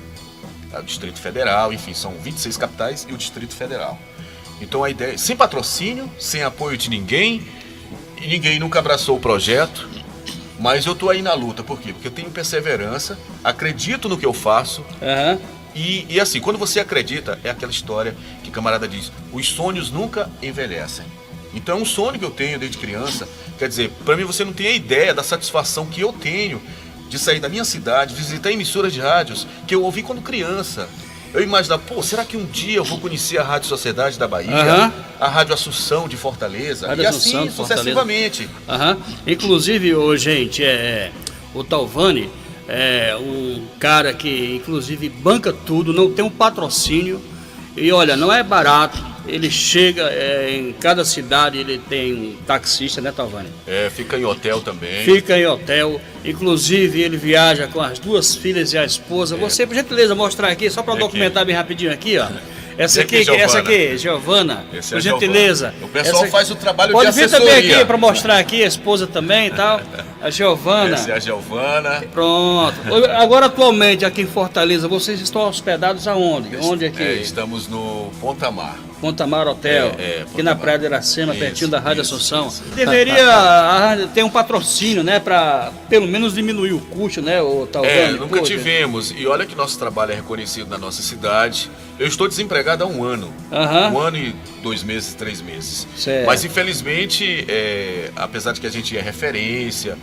O Distrito Federal, enfim, são 26 capitais e o Distrito Federal. Então a ideia, sem patrocínio, sem apoio de ninguém, e ninguém nunca abraçou o projeto, mas eu tô aí na luta. Por quê? Porque eu tenho perseverança, acredito no que eu faço, e assim, quando você acredita, é aquela história que o camarada diz, os sonhos nunca envelhecem. Então é um sonho que eu tenho desde criança, quer dizer, para mim você não tem a ideia da satisfação que eu tenho de sair da minha cidade, visitar emissoras de rádios que eu ouvi quando criança. Eu imaginava, será que um dia eu vou conhecer a Rádio Sociedade da Bahia, a Rádio Assunção de Fortaleza, e assim sucessivamente. Inclusive, gente, o Talvani é um cara que, inclusive, banca tudo, não tem um patrocínio, e olha, não é barato. Ele chega em cada cidade, ele tem um taxista, né, Talvani? Fica em hotel também. Fica em hotel. Inclusive, ele viaja com as 2 filhas e a esposa. Você, por gentileza, mostrar aqui, só para documentar bem rapidinho aqui, ó. Essa aqui, Giovana, por gentileza. O pessoal faz o trabalho de assessoria. Pode vir também aqui para mostrar aqui, a esposa também e tal. A Giovana. Essa é a Giovana. Pronto. Agora, atualmente, aqui em Fortaleza, vocês estão hospedados aonde? Onde aqui? Estamos no Ponta Mar. Ponta Mar Hotel, aqui na Praia de Iracema, pertinho da Rádio Assunção. Deveria ter um patrocínio, né, para pelo menos diminuir o custo, né, o Talvani? Nunca tivemos. E olha que nosso trabalho é reconhecido na nossa cidade. Eu estou desempregado há 1 ano. 1 ano e 2 meses, 3 meses. Certo. Mas infelizmente, apesar de que a gente é referência,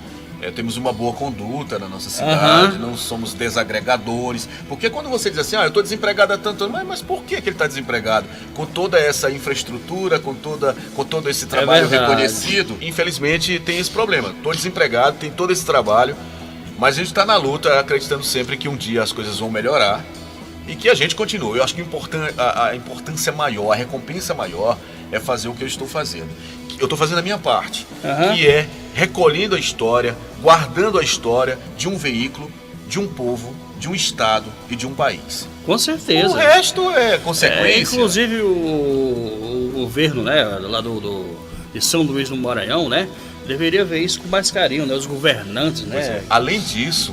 temos uma boa conduta na nossa cidade, não somos desagregadores. Porque quando você diz assim, eu estou desempregado há tanto tempo, mas por que ele está desempregado? Com toda essa infraestrutura, com todo esse trabalho reconhecido, infelizmente tem esse problema. Estou desempregado, tem todo esse trabalho, mas a gente está na luta, acreditando sempre que um dia as coisas vão melhorar e que a gente continue. Eu acho que a importância maior, a recompensa maior é fazer o que eu estou fazendo. Eu estou fazendo a minha parte, que é recolhendo a história, guardando a histura de um veículo, de um povo, de um estado e de um país. Com certeza. O resto é consequência. Inclusive o governo, né, lá de São Luís do Maranhão, né, deveria ver isso com mais carinho, né, os governantes, né. Além disso,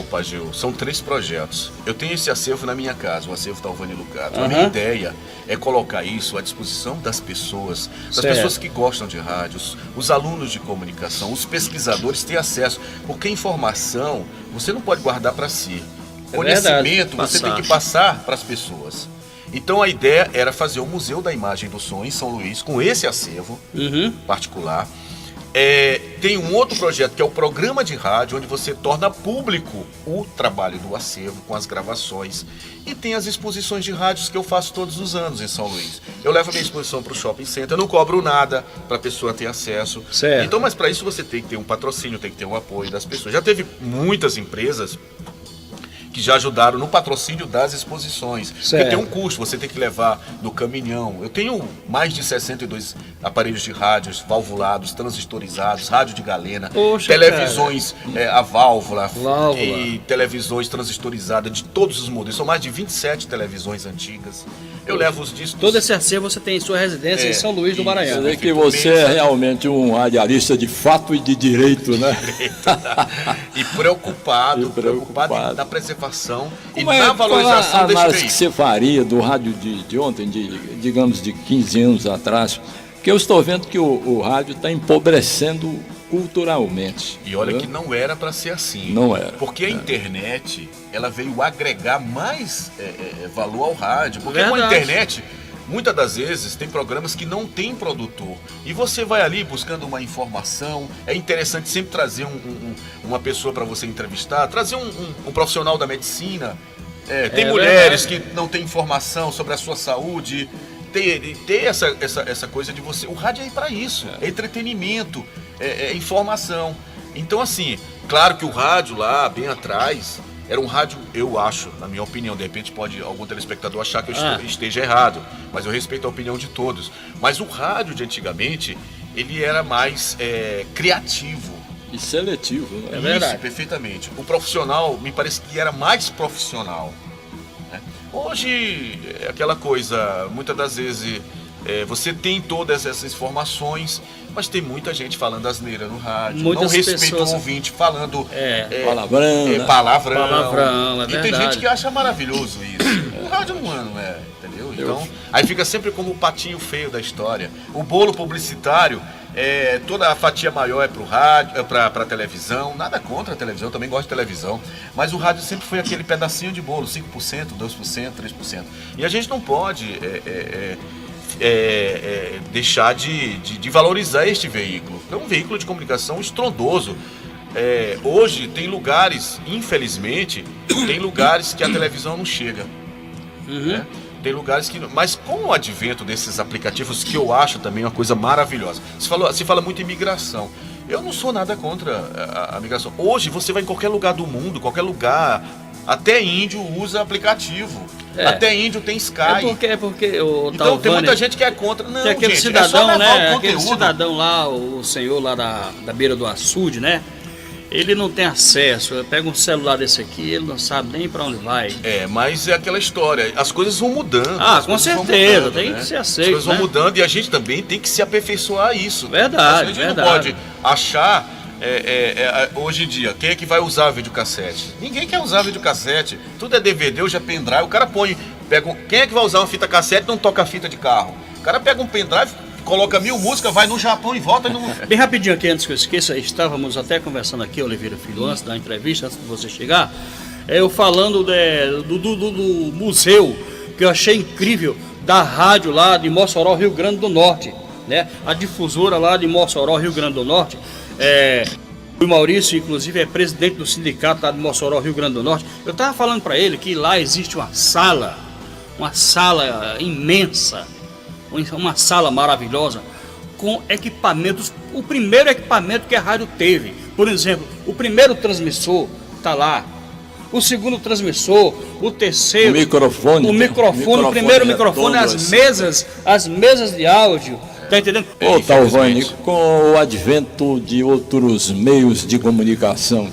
Pageu, são 3 projetos. Eu tenho esse acervo na minha casa, o acervo Talvani Lucato. A minha ideia é colocar isso à disposição das pessoas, pessoas que gostam de rádios, os alunos de comunicação, os pesquisadores têm acesso, porque informação você não pode guardar para si. Conhecimento você tem que passar para as pessoas. Então a ideia era fazer o Museu da Imagem do Som em São Luís com esse acervo particular. Tem um outro projeto que é o programa de rádio, onde você torna público o trabalho do acervo com as gravações. E tem as exposições de rádios que eu faço todos os anos em São Luís. Eu levo a minha exposição para o shopping center, eu não cobro nada para a pessoa ter acesso. Certo. Então, mas para isso você tem que ter um patrocínio, tem que ter um apoio das pessoas. Já teve muitas empresas que já ajudaram no patrocínio das exposições. Certo. Porque tem um custo, você tem que levar no caminhão. Eu tenho mais de 62 aparelhos de rádios valvulados, transistorizados, rádio de galena, Poxa, televisões a válvula Válvula. e televisões transistorizadas de todos os modelos. São mais de 27 televisões antigas. Eu levo os discos. Todo esse acervo você tem em sua residência em São Luís do Maranhão. Quer dizer que você é realmente um radialista de fato e de direito, né? E preocupado na preservação e Como na valorização qual a desse análise que veículo. você faria do rádio de ontem, digamos de 15 anos atrás? Porque eu estou vendo que o rádio está empobrecendo culturalmente. E olha né? que não era para ser assim. Não era. Porque a internet, ela veio agregar mais valor ao rádio. Porque com a Verdade. internet, muitas das vezes, tem programas que não tem produtor. E você vai ali buscando uma informação. É interessante sempre trazer uma pessoa para você entrevistar, trazer um profissional da medicina. Tem mulheres que não têm informação sobre a sua saúde. Ter essa coisa de você. O rádio é para isso. É entretenimento, é informação. Então, assim, claro que o rádio lá, bem atrás, era um rádio, eu acho, na minha opinião, de repente pode algum telespectador achar que eu esteja errado, mas eu respeito a opinião de todos. Mas o rádio de antigamente, ele era mais criativo. E seletivo, né? É verdade. Isso, perfeitamente. O profissional, me parece que era mais profissional. Né? Hoje, é aquela coisa, muitas das vezes, você tem todas essas informações, mas tem muita gente falando asneira no rádio, Muitas não respeita pessoas... o ouvinte, falando palavrão, né? Palavrão, é e tem verdade. gente que acha maravilhoso isso. O rádio não é, entendeu? Então, aí fica sempre como o patinho feio da história. O bolo publicitário, toda a fatia maior é pro rádio, pra televisão. Nada contra a televisão, também gosto de televisão. Mas o rádio sempre foi aquele pedacinho de bolo, 5%, 2%, 3%. E a gente não pode deixar de valorizar este veículo. É um veículo de comunicação estrondoso. Hoje tem lugares, infelizmente, tem lugares que a televisão não chega. Né? Tem lugares que... Mas com o advento desses aplicativos, que eu acho também uma coisa maravilhosa. Se fala muito em migração. Eu não sou nada contra a migração. Hoje você vai em qualquer lugar do mundo, qualquer lugar, até índio usa aplicativo. Até índio tem Sky. É porque o então tem muita gente que é contra. Não, tem aquele gente, cidadão, né? o Aquele cidadão lá, o senhor lá da beira do açude, né? Ele não tem acesso. Pega um celular desse aqui, ele não sabe nem para onde vai. Mas é aquela história. As coisas vão mudando. Com certeza, tem que ser aceito. As coisas vão mudando e a gente também tem que se aperfeiçoar a isso. Verdade, A gente não pode achar. Hoje em dia, quem é que vai usar videocassete? Ninguém quer usar videocassete. Tudo é DVD, hoje é pendrive. O cara quem é que vai usar uma fita cassete e não toca fita de carro? O cara pega um pendrive, coloca 1000 músicas, vai no Japão e volta. Bem rapidinho aqui, antes que eu esqueça, estávamos até conversando aqui, Oliveira Filho, antes da entrevista, antes de você chegar, eu falando do museu, que eu achei incrível, da rádio lá de Mossoró, Rio Grande do Norte, né? A difusora lá de Mossoró, Rio Grande do Norte. O Maurício, inclusive, é presidente do sindicato lá de Mossoró, Rio Grande do Norte. Eu estava falando para ele que lá existe uma sala imensa, uma sala maravilhosa, com equipamentos. O primeiro equipamento que a rádio teve, por exemplo, o primeiro transmissor está lá, o segundo transmissor, o terceiro, o primeiro microfone, as mesas de áudio. Tá entendendo? Talvani, com o advento de outros meios de comunicação,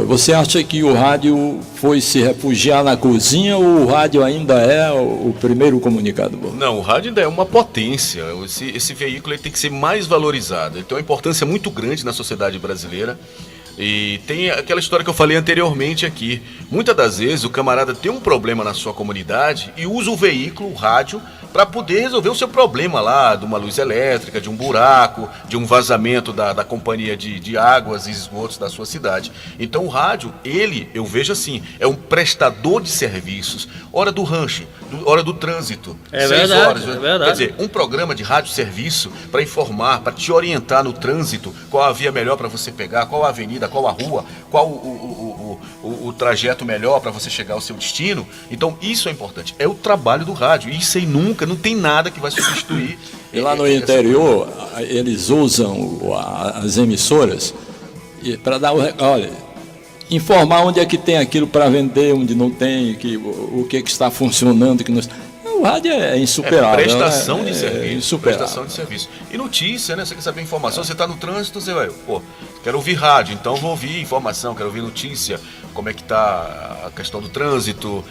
você acha que o rádio foi se refugiar na cozinha ou o rádio ainda é o primeiro comunicador? Não, o rádio ainda é uma potência. Esse veículo ele tem que ser mais valorizado. Ele tem uma importância muito grande na sociedade brasileira. E tem aquela história que eu falei anteriormente aqui. Muitas das vezes o camarada tem um problema na sua comunidade e usa o veículo, o rádio, para poder resolver o seu problema lá, de uma luz elétrica, de um buraco, de um vazamento da companhia de águas e esgotos da sua cidade. Então o rádio, eu vejo assim, é um prestador de serviços. Hora do rancho, hora do trânsito. É 6 verdade, horas. é verdade. Quer dizer, um programa de rádio serviço para informar, para te orientar no trânsito, qual a via melhor para você pegar, qual a avenida, qual a rua, qual o trajeto melhor para você chegar ao seu destino. Então isso é importante, é o trabalho do rádio. Isso aí não tem nada que vai substituir. E lá no interior, eles usam as emissoras para dar, olha, informar onde é que tem aquilo para vender, onde não tem, o que está funcionando, que não. O rádio é insuperável. Prestação de serviço. Insuperável. Prestação de serviço. E notícia, né? Você quer saber informação, você está no trânsito, você vai, quero ouvir rádio, então vou ouvir informação, quero ouvir notícia, como é que está a questão do trânsito,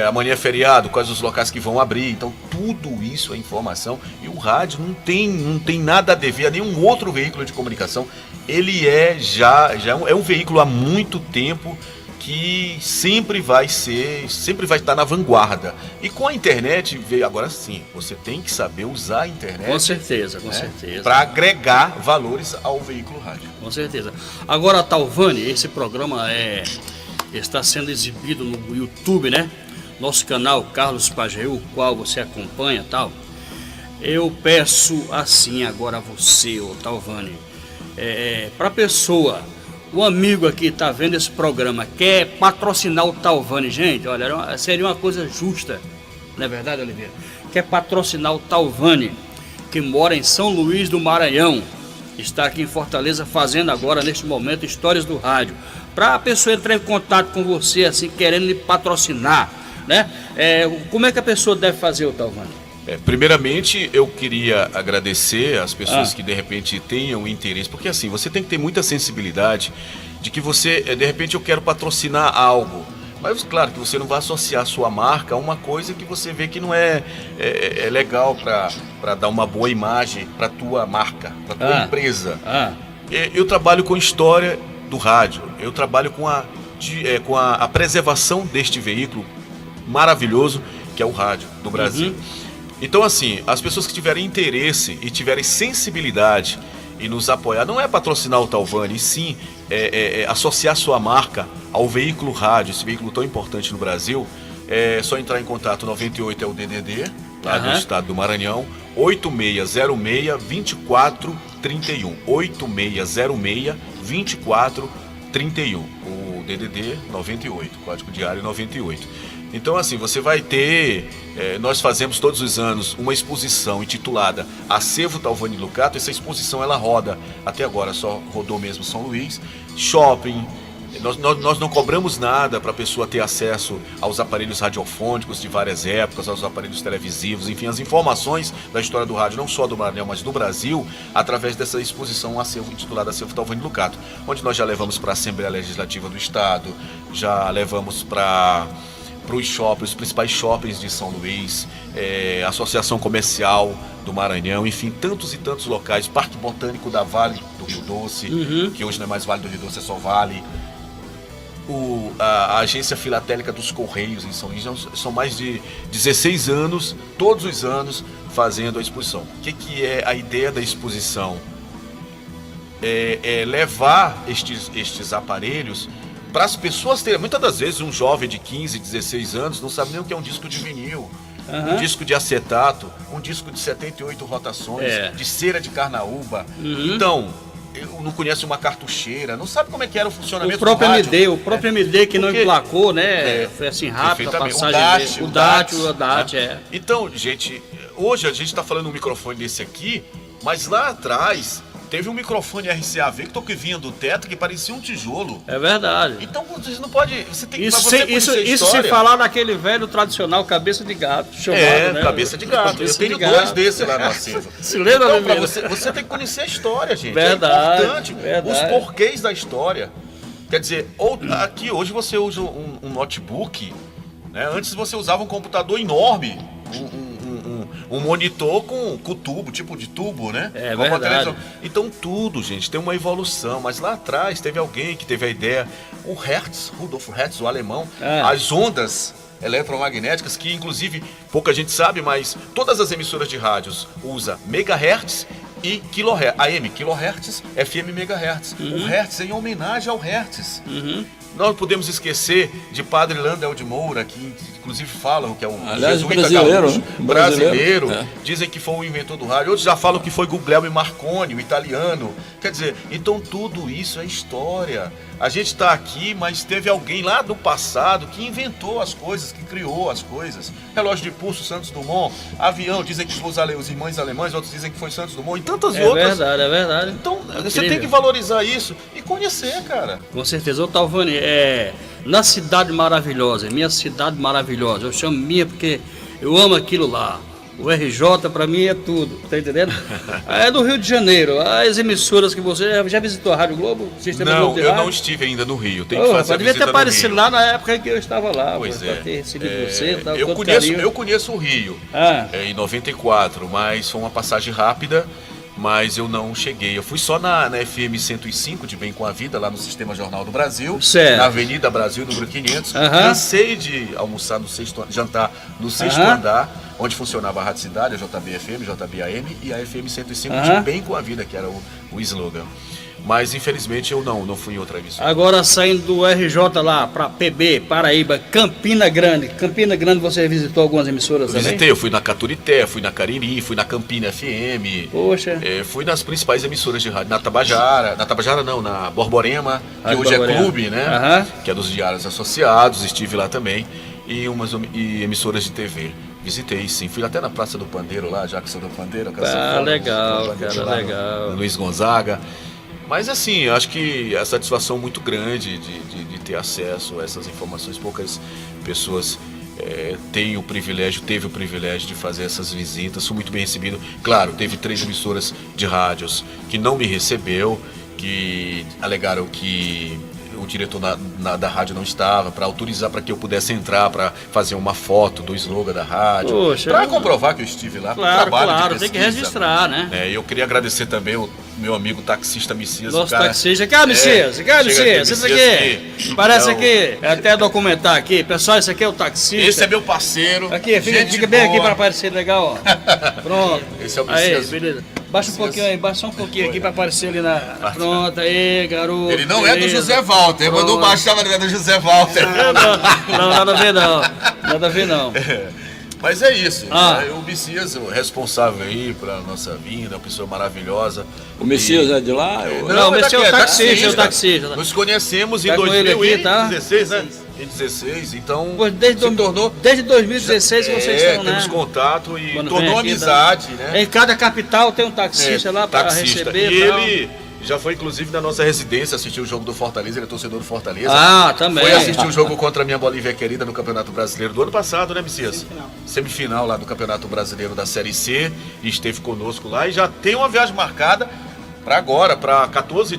amanhã é feriado, quais os locais que vão abrir. Então tudo isso é informação. E o rádio não tem nada a dever a nenhum outro veículo de comunicação. Ele é um veículo há muito tempo que sempre vai estar na vanguarda. E com a internet veio, agora sim, você tem que saber usar a internet. Com certeza, com certeza. Para agregar valores ao veículo rádio. Com certeza. Agora, Talvani, esse programa está sendo exibido no YouTube, né? Nosso canal Carlos Pajeú, o qual você acompanha, tal. Eu peço assim agora a você, Talvani, para a pessoa, o amigo aqui está vendo esse programa, quer patrocinar o Talvani, gente, olha, seria uma coisa justa, não é verdade, Oliveira? Quer patrocinar o Talvani, que mora em São Luís do Maranhão, está aqui em Fortaleza fazendo agora, neste momento, Histórias do Rádio. Para a pessoa entrar em contato com você, assim, querendo lhe patrocinar, né? Como é que a pessoa deve fazer, o Talvani? Primeiramente, eu queria agradecer às pessoas que de repente tenham interesse, porque assim, você tem que ter muita sensibilidade de que você, de repente, eu quero patrocinar algo, mas claro que você não vai associar a sua marca a uma coisa que você vê que não é legal para dar uma boa imagem para a tua marca, para a tua empresa. Eu trabalho com história do rádio, eu trabalho com a preservação deste veículo maravilhoso que é o rádio do Brasil. Então, assim, as pessoas que tiverem interesse e tiverem sensibilidade em nos apoiar, não é patrocinar o Talvani, e sim associar sua marca ao veículo rádio, esse veículo tão importante no Brasil, é só entrar em contato. 98 é o DDD, lá do estado do Maranhão, 8606-2431. 8606-2431. O DDD 98, código diário 98. Então, assim, você vai ter, nós fazemos todos os anos uma exposição intitulada Acervo Talvani Lucato. Essa exposição, ela roda, até agora só rodou mesmo São Luís, shopping. Nós não cobramos nada para a pessoa ter acesso aos aparelhos radiofônicos de várias épocas, aos aparelhos televisivos, enfim, as informações da história do rádio, não só do Maranhão, mas do Brasil, através dessa exposição, um acervo intitulado Acervo Talvani Lucato, onde nós já levamos para a Assembleia Legislativa do Estado, já levamos para os shoppings, os principais shoppings de São Luís, Associação Comercial do Maranhão, enfim, tantos e tantos locais, Parque Botânico da Vale do Rio Doce, que hoje não é mais Vale do Rio Doce, é só Vale, a Agência Filatélica dos Correios em São Luís. São mais de 16 anos, todos os anos, fazendo a exposição. O que é a ideia da exposição? Levar estes aparelhos para as pessoas terem. Muitas das vezes um jovem de 15, 16 anos não sabe nem o que é um disco de vinil, um disco de acetato, um disco de 78 rotações, de cera de carnaúba. Então, não conhece uma cartucheira, não sabe como é que era o funcionamento do rádio. O próprio MD que não emplacou, né? Foi assim rápido a passagem. O DAT. Então, gente, hoje a gente está falando um microfone desse aqui, mas lá atrás teve um microfone RCA Victor que vinha do teto que parecia um tijolo. É verdade. Então você não pode. Você tem que. Isso se falar naquele velho tradicional cabeça de gato. Chamado, né? Cabeça de gato. Eu tenho dois desses lá no acervo. Se lembra, então, você tem que conhecer a história, gente. Verdade. É importante. Os porquês da história. Quer dizer, aqui hoje você usa um notebook, né? Antes você usava um computador enorme. um monitor com tubo, tipo de tubo, né? É Como a verdade. televisão. Então tudo, gente, tem uma evolução. Mas lá atrás teve alguém que teve a ideia, o Hertz, Rudolf Hertz, o alemão, as ondas eletromagnéticas, que inclusive pouca gente sabe, mas todas as emissoras de rádios usam megahertz e kilohertz. AM, kilohertz, FM, megahertz. O Hertz é em homenagem ao Hertz. Nós não podemos esquecer de Padre Landel de Moura, que inclusive falam que é um Aliás, jesuíta brasileiro, gaúcho, né? brasileiro. É. Dizem que foi o inventor do rádio. Outros já falam que foi Guglielmo Marconi, o italiano. Quer dizer, então tudo isso é história. A gente está aqui, mas teve alguém lá do passado que inventou as coisas, que criou as coisas. Relógio de pulso, Santos Dumont. Avião, dizem que foi os irmãos alemães, outros dizem que foi Santos Dumont. E tantas outras. É verdade. Então, você Incrível. tem que valorizar isso e conhecer, cara. Com certeza. Ô Talvani, na Cidade Maravilhosa, minha cidade maravilhosa, eu chamo minha porque eu amo aquilo lá. O RJ pra mim é tudo, tá entendendo? É do Rio de Janeiro, as emissoras que você já visitou a Rádio Globo? Sistema Não, Globo de eu rádio? não estive ainda no Rio. Tem que fazer a devia ter visita no aparecido Rio. lá na época que eu estava lá, Pois pra é. ter recebido você. Tal, Eu todo conheço, carinho. eu conheço o Rio em 94, mas foi uma passagem rápida, mas eu não cheguei. Eu fui só na FM 105 de Bem com a Vida, lá no Sistema Jornal do Brasil, Certo. na Avenida Brasil, número 500. Cansei de almoçar jantar no sexto andar, onde funcionava a Rádio Cidade, a JB-FM, JB-AM e a FM 105 de Bem com a Vida, que era o slogan. Mas infelizmente eu não fui em outra emissora. Agora saindo do RJ lá para PB, Paraíba, Campina Grande. Campina Grande você visitou algumas emissoras também? Visitei, eu fui na Caturité, fui na Cariri, fui na Campina FM. Poxa. Fui nas principais emissoras de rádio, na Tabajara não, na Borborema, que Rádio hoje Borborema. é clube, né? Que é dos Diários Associados, estive lá também. E emissoras de TV. Visitei, sim. Fui até na Praça do Pandeiro lá, Jackson do Pandeiro. Legal, cara, legal. Luiz Gonzaga. Mas assim, eu acho que a satisfação muito grande de ter acesso a essas informações. Poucas pessoas teve o privilégio de fazer essas visitas. Fui muito bem recebido. Claro, teve 3 emissoras de rádios que não me recebeu, que alegaram que o diretor da rádio não estava, para autorizar para que eu pudesse entrar, para fazer uma foto do slogan da rádio, para comprovar que eu estive lá. Claro, tem que registrar, né? Eu queria agradecer também o meu amigo taxista Messias. Nosso taxista. Cá, Messias, Senta aqui. Parece aqui, até documentar aqui. Pessoal, esse aqui é o taxista. Esse é meu parceiro. Aqui, fica bem aqui para aparecer legal, ó. Pronto. Esse é o Messias. Aí, beleza. Baixa um pouquinho aí, baixa um pouquinho aqui para aparecer ali na... Pronto, aí, garoto. Ele não é do José Walter, mandou baixar, mas ele é do José Walter. Não, nada a ver não. Nada a ver não. Mas é isso. O Messias, o responsável aí pra nossa vinda, uma pessoa maravilhosa. O Messias é de lá? Não, o Messias é o taxista. Nós conhecemos em Tá com ele aqui, 2016, né? Em 2016, então desde 2016 vocês estão, né? temos contato e Quando tornou aqui, amizade, né? Em cada capital tem um taxista lá para receber. E ele já foi, inclusive, na nossa residência, assistiu o jogo do Fortaleza, ele é torcedor do Fortaleza. Também. Foi assistir o jogo contra a minha Bolívia querida no Campeonato Brasileiro do ano passado, né, Messias? Semifinal lá do Campeonato Brasileiro da Série C, e esteve conosco lá, e já tem uma viagem marcada para agora, para 13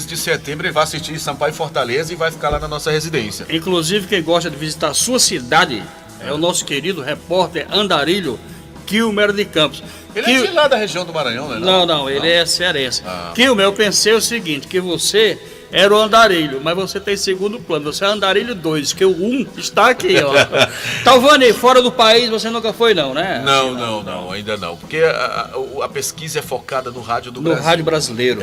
de setembro, ele vai assistir Sampaio e Fortaleza e vai ficar lá na nossa residência. Inclusive, quem gosta de visitar a sua cidade é o nosso querido repórter Andarilho Quilmer de Campos. Ele é de lá da região do Maranhão, né? Não, ele é cearense. Quilmer, eu pensei o seguinte, que você era o Andarilho, mas você tem segundo plano, você é Andarilho 2, que o 1 está aqui, ó. Talvani, fora do país você nunca foi não, né? Não, ainda não, porque a pesquisa é focada no rádio do Brasil. No rádio brasileiro.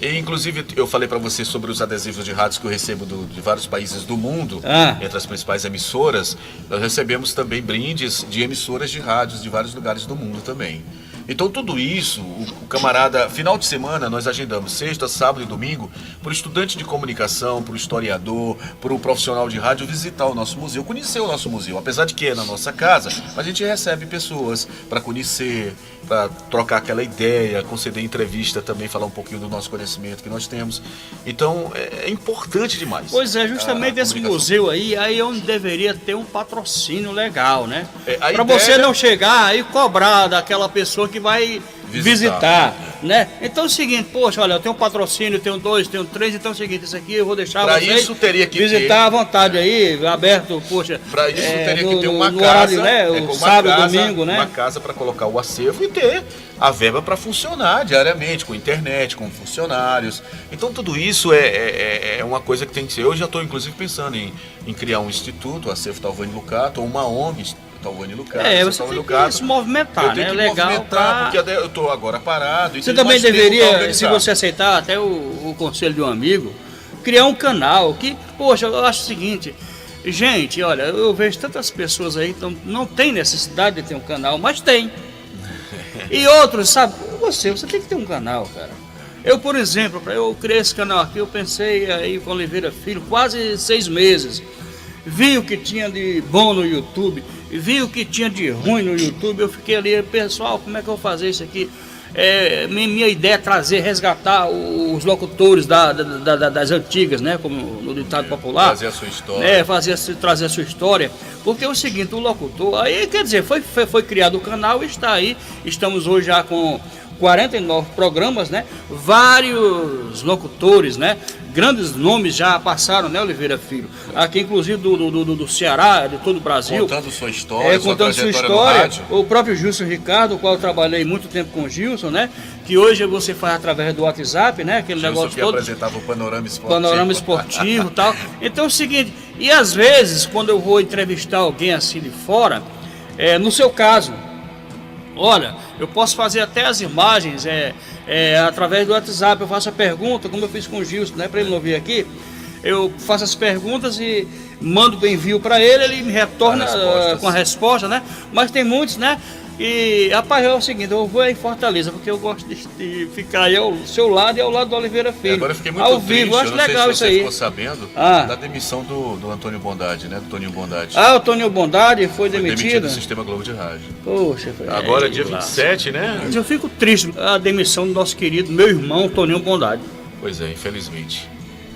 E, inclusive, eu falei para você sobre os adesivos de rádios que eu recebo de vários países do mundo, entre as principais emissoras. Nós recebemos também brindes de emissoras de rádios de vários lugares do mundo também. Então tudo isso, o camarada, final de semana nós agendamos sexta, sábado e domingo para o estudante de comunicação, para o historiador, para o profissional de rádio visitar o nosso museu, conhecer o nosso museu, apesar de que é na nossa casa, mas a gente recebe pessoas para conhecer, para trocar aquela ideia, conceder entrevista também, falar um pouquinho do nosso conhecimento que nós temos. Então é importante demais. Pois é, justamente esse museu aí é onde deveria ter um patrocínio legal, né? Para você não chegar e cobrar daquela pessoa que vai visitar, né? Então é o seguinte, poxa, olha, eu tenho um patrocínio, tenho 2, tenho 3, então é o seguinte, isso aqui eu vou deixar Pra vocês isso teria que visitar à vontade aí, aberto, poxa. Para isso teria que ter uma no casa, horário, né? O sábado, domingo, né? Uma casa para colocar o acervo e ter a verba para funcionar diariamente, com internet, com funcionários. Então tudo isso é uma coisa que tem que ser. Eu já estou inclusive pensando em criar um instituto, o Acervo Talvani Lucato, ou uma ONG, Talvani Lucato. Você tem que se movimentar, né? Legal. Porque eu estou agora parado. Você também deveria, se você aceitar até o conselho de um amigo, criar um canal que, poxa, eu acho o seguinte, gente, olha, eu vejo tantas pessoas aí que não tem necessidade de ter um canal, mas tem. E outros, sabe, você tem que ter um canal, cara. Eu, por exemplo, para eu criar esse canal aqui, eu pensei aí com Oliveira Filho, quase 6 meses. Vi o que tinha de bom no YouTube, vi o que tinha de ruim no YouTube, eu fiquei ali, pessoal, como é que eu vou fazer isso aqui? Minha ideia é resgatar os locutores das antigas, né? Como no ditado popular. Trazer a sua história. Trazer a sua história. Porque é o seguinte, o locutor, aí quer dizer, foi criado o canal e está aí. Estamos hoje já com 49 programas, né? Vários locutores, né? Grandes nomes já passaram, né, Oliveira Filho? Aqui, inclusive, do Ceará, de todo o Brasil. Contando sua história, contando sua história. O próprio Gilson Ricardo, o qual eu trabalhei muito tempo com o Gilson, né? Que hoje você faz através do WhatsApp, né? Aquele Gilson negócio que todo. Apresentava o panorama esportivo. Panorama esportivo e tal. Então é o seguinte, e às vezes, quando eu vou entrevistar alguém assim de fora, no seu caso, olha, eu posso fazer até as imagens através do WhatsApp, eu faço a pergunta, como eu fiz com o Gilson, né, para ele não vir aqui, eu faço as perguntas e mando o envio para ele me retorna com a resposta, né? Mas tem muitos, né? E, rapaz, é o seguinte, eu vou em Fortaleza, porque eu gosto de ficar aí ao seu lado e ao lado do Oliveira Filho. Agora eu fiquei muito ao triste, vivo, eu acho legal isso aí. Você ficou sabendo da demissão do Antônio Bondade, né? Do Toninho Bondade. O Toninho Bondade foi demitido do Sistema Globo de Rádio. Poxa, agora dia 27, né? Mas eu fico triste a demissão do nosso querido, meu irmão, Toninho Bondade. Pois é, infelizmente.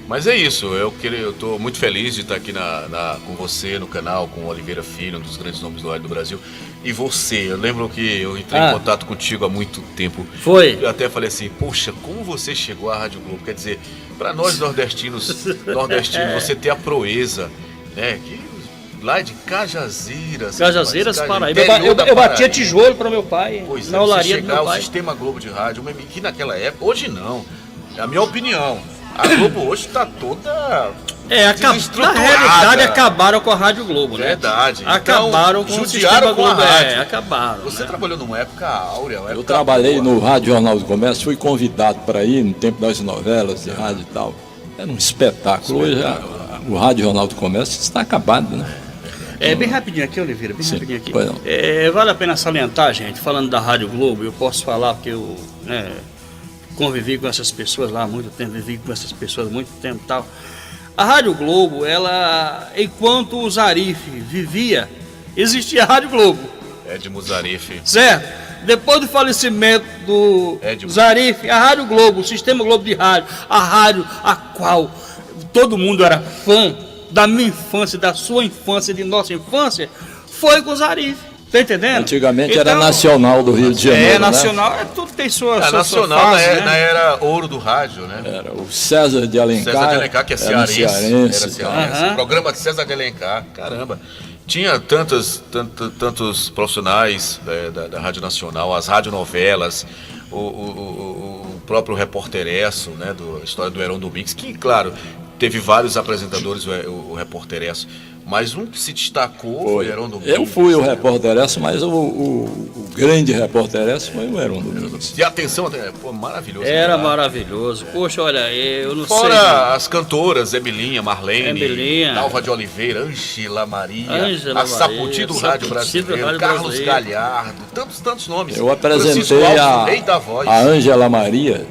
Mas é isso, eu estou muito feliz de estar aqui com você no canal, com o Oliveira Filho, um dos grandes nomes do rádio do Brasil. E você, eu lembro que eu entrei em contato contigo há muito tempo. Foi. Eu até falei assim, poxa, como você chegou à Rádio Globo? Quer dizer, para nós nordestinos, você ter a proeza, né? Que lá de Cajazeiras. Paraíba. Eu batia tijolo para meu pai, pois na olaria do meu pai. O Sistema Globo de Rádio, que naquela época, hoje não, é a minha opinião. A Globo hoje está toda na realidade acabaram com a Rádio Globo, né? Verdade. Acabaram então, com o Sistema com a Globo. rádio. Acabaram. Você trabalhou numa época áurea. Eu trabalhei no Rádio Jornal do Comércio, fui convidado para ir no tempo das novelas de rádio e tal. Era um espetáculo. Hoje o Rádio Jornal do Comércio está acabado, né? Bem rapidinho aqui, Oliveira, rapidinho aqui. Não. Vale a pena salientar, gente, falando da Rádio Globo, eu posso falar porque eu convivi com essas pessoas lá há muito tempo, vivi com essas pessoas há muito tempo e tal. A Rádio Globo, ela, enquanto o Zarif vivia, existia a Rádio Globo. Edmo Zarif. Certo? Depois do falecimento do Zarif, a Rádio Globo, o Sistema Globo de Rádio, a rádio a qual todo mundo era fã, da minha infância, da sua infância, de nossa infância, foi com o Zarif. Tá entendendo? Antigamente era Nacional do Rio de Janeiro. Nacional, tudo tem sua Nacional sua fase, na era ouro do rádio, né? Era o César de Alencar. César de Alencar, que é cearense. Era cearense. Programa de César de Alencar, caramba. Tinha tantos profissionais da Rádio Nacional, as radionovelas, o próprio Repórteresso, né? A história do Heron Domingues, que, claro, teve vários apresentadores, o Repórteresso. Mas um que se destacou foi o Heron Domingues. Eu fui o Repórteresso, mas o grande Repórteresso foi o Heron Domingues. E atenção, maravilhoso. Era maravilhoso. Poxa, olha, eu não sei. Fora as cantoras, Emilinha, Marlene, Dalva de Oliveira, Ângela Maria, a Saputi do Rádio Brasileiro, Carlos Galhardo, tantos nomes. Eu apresentei a Ângela Maria.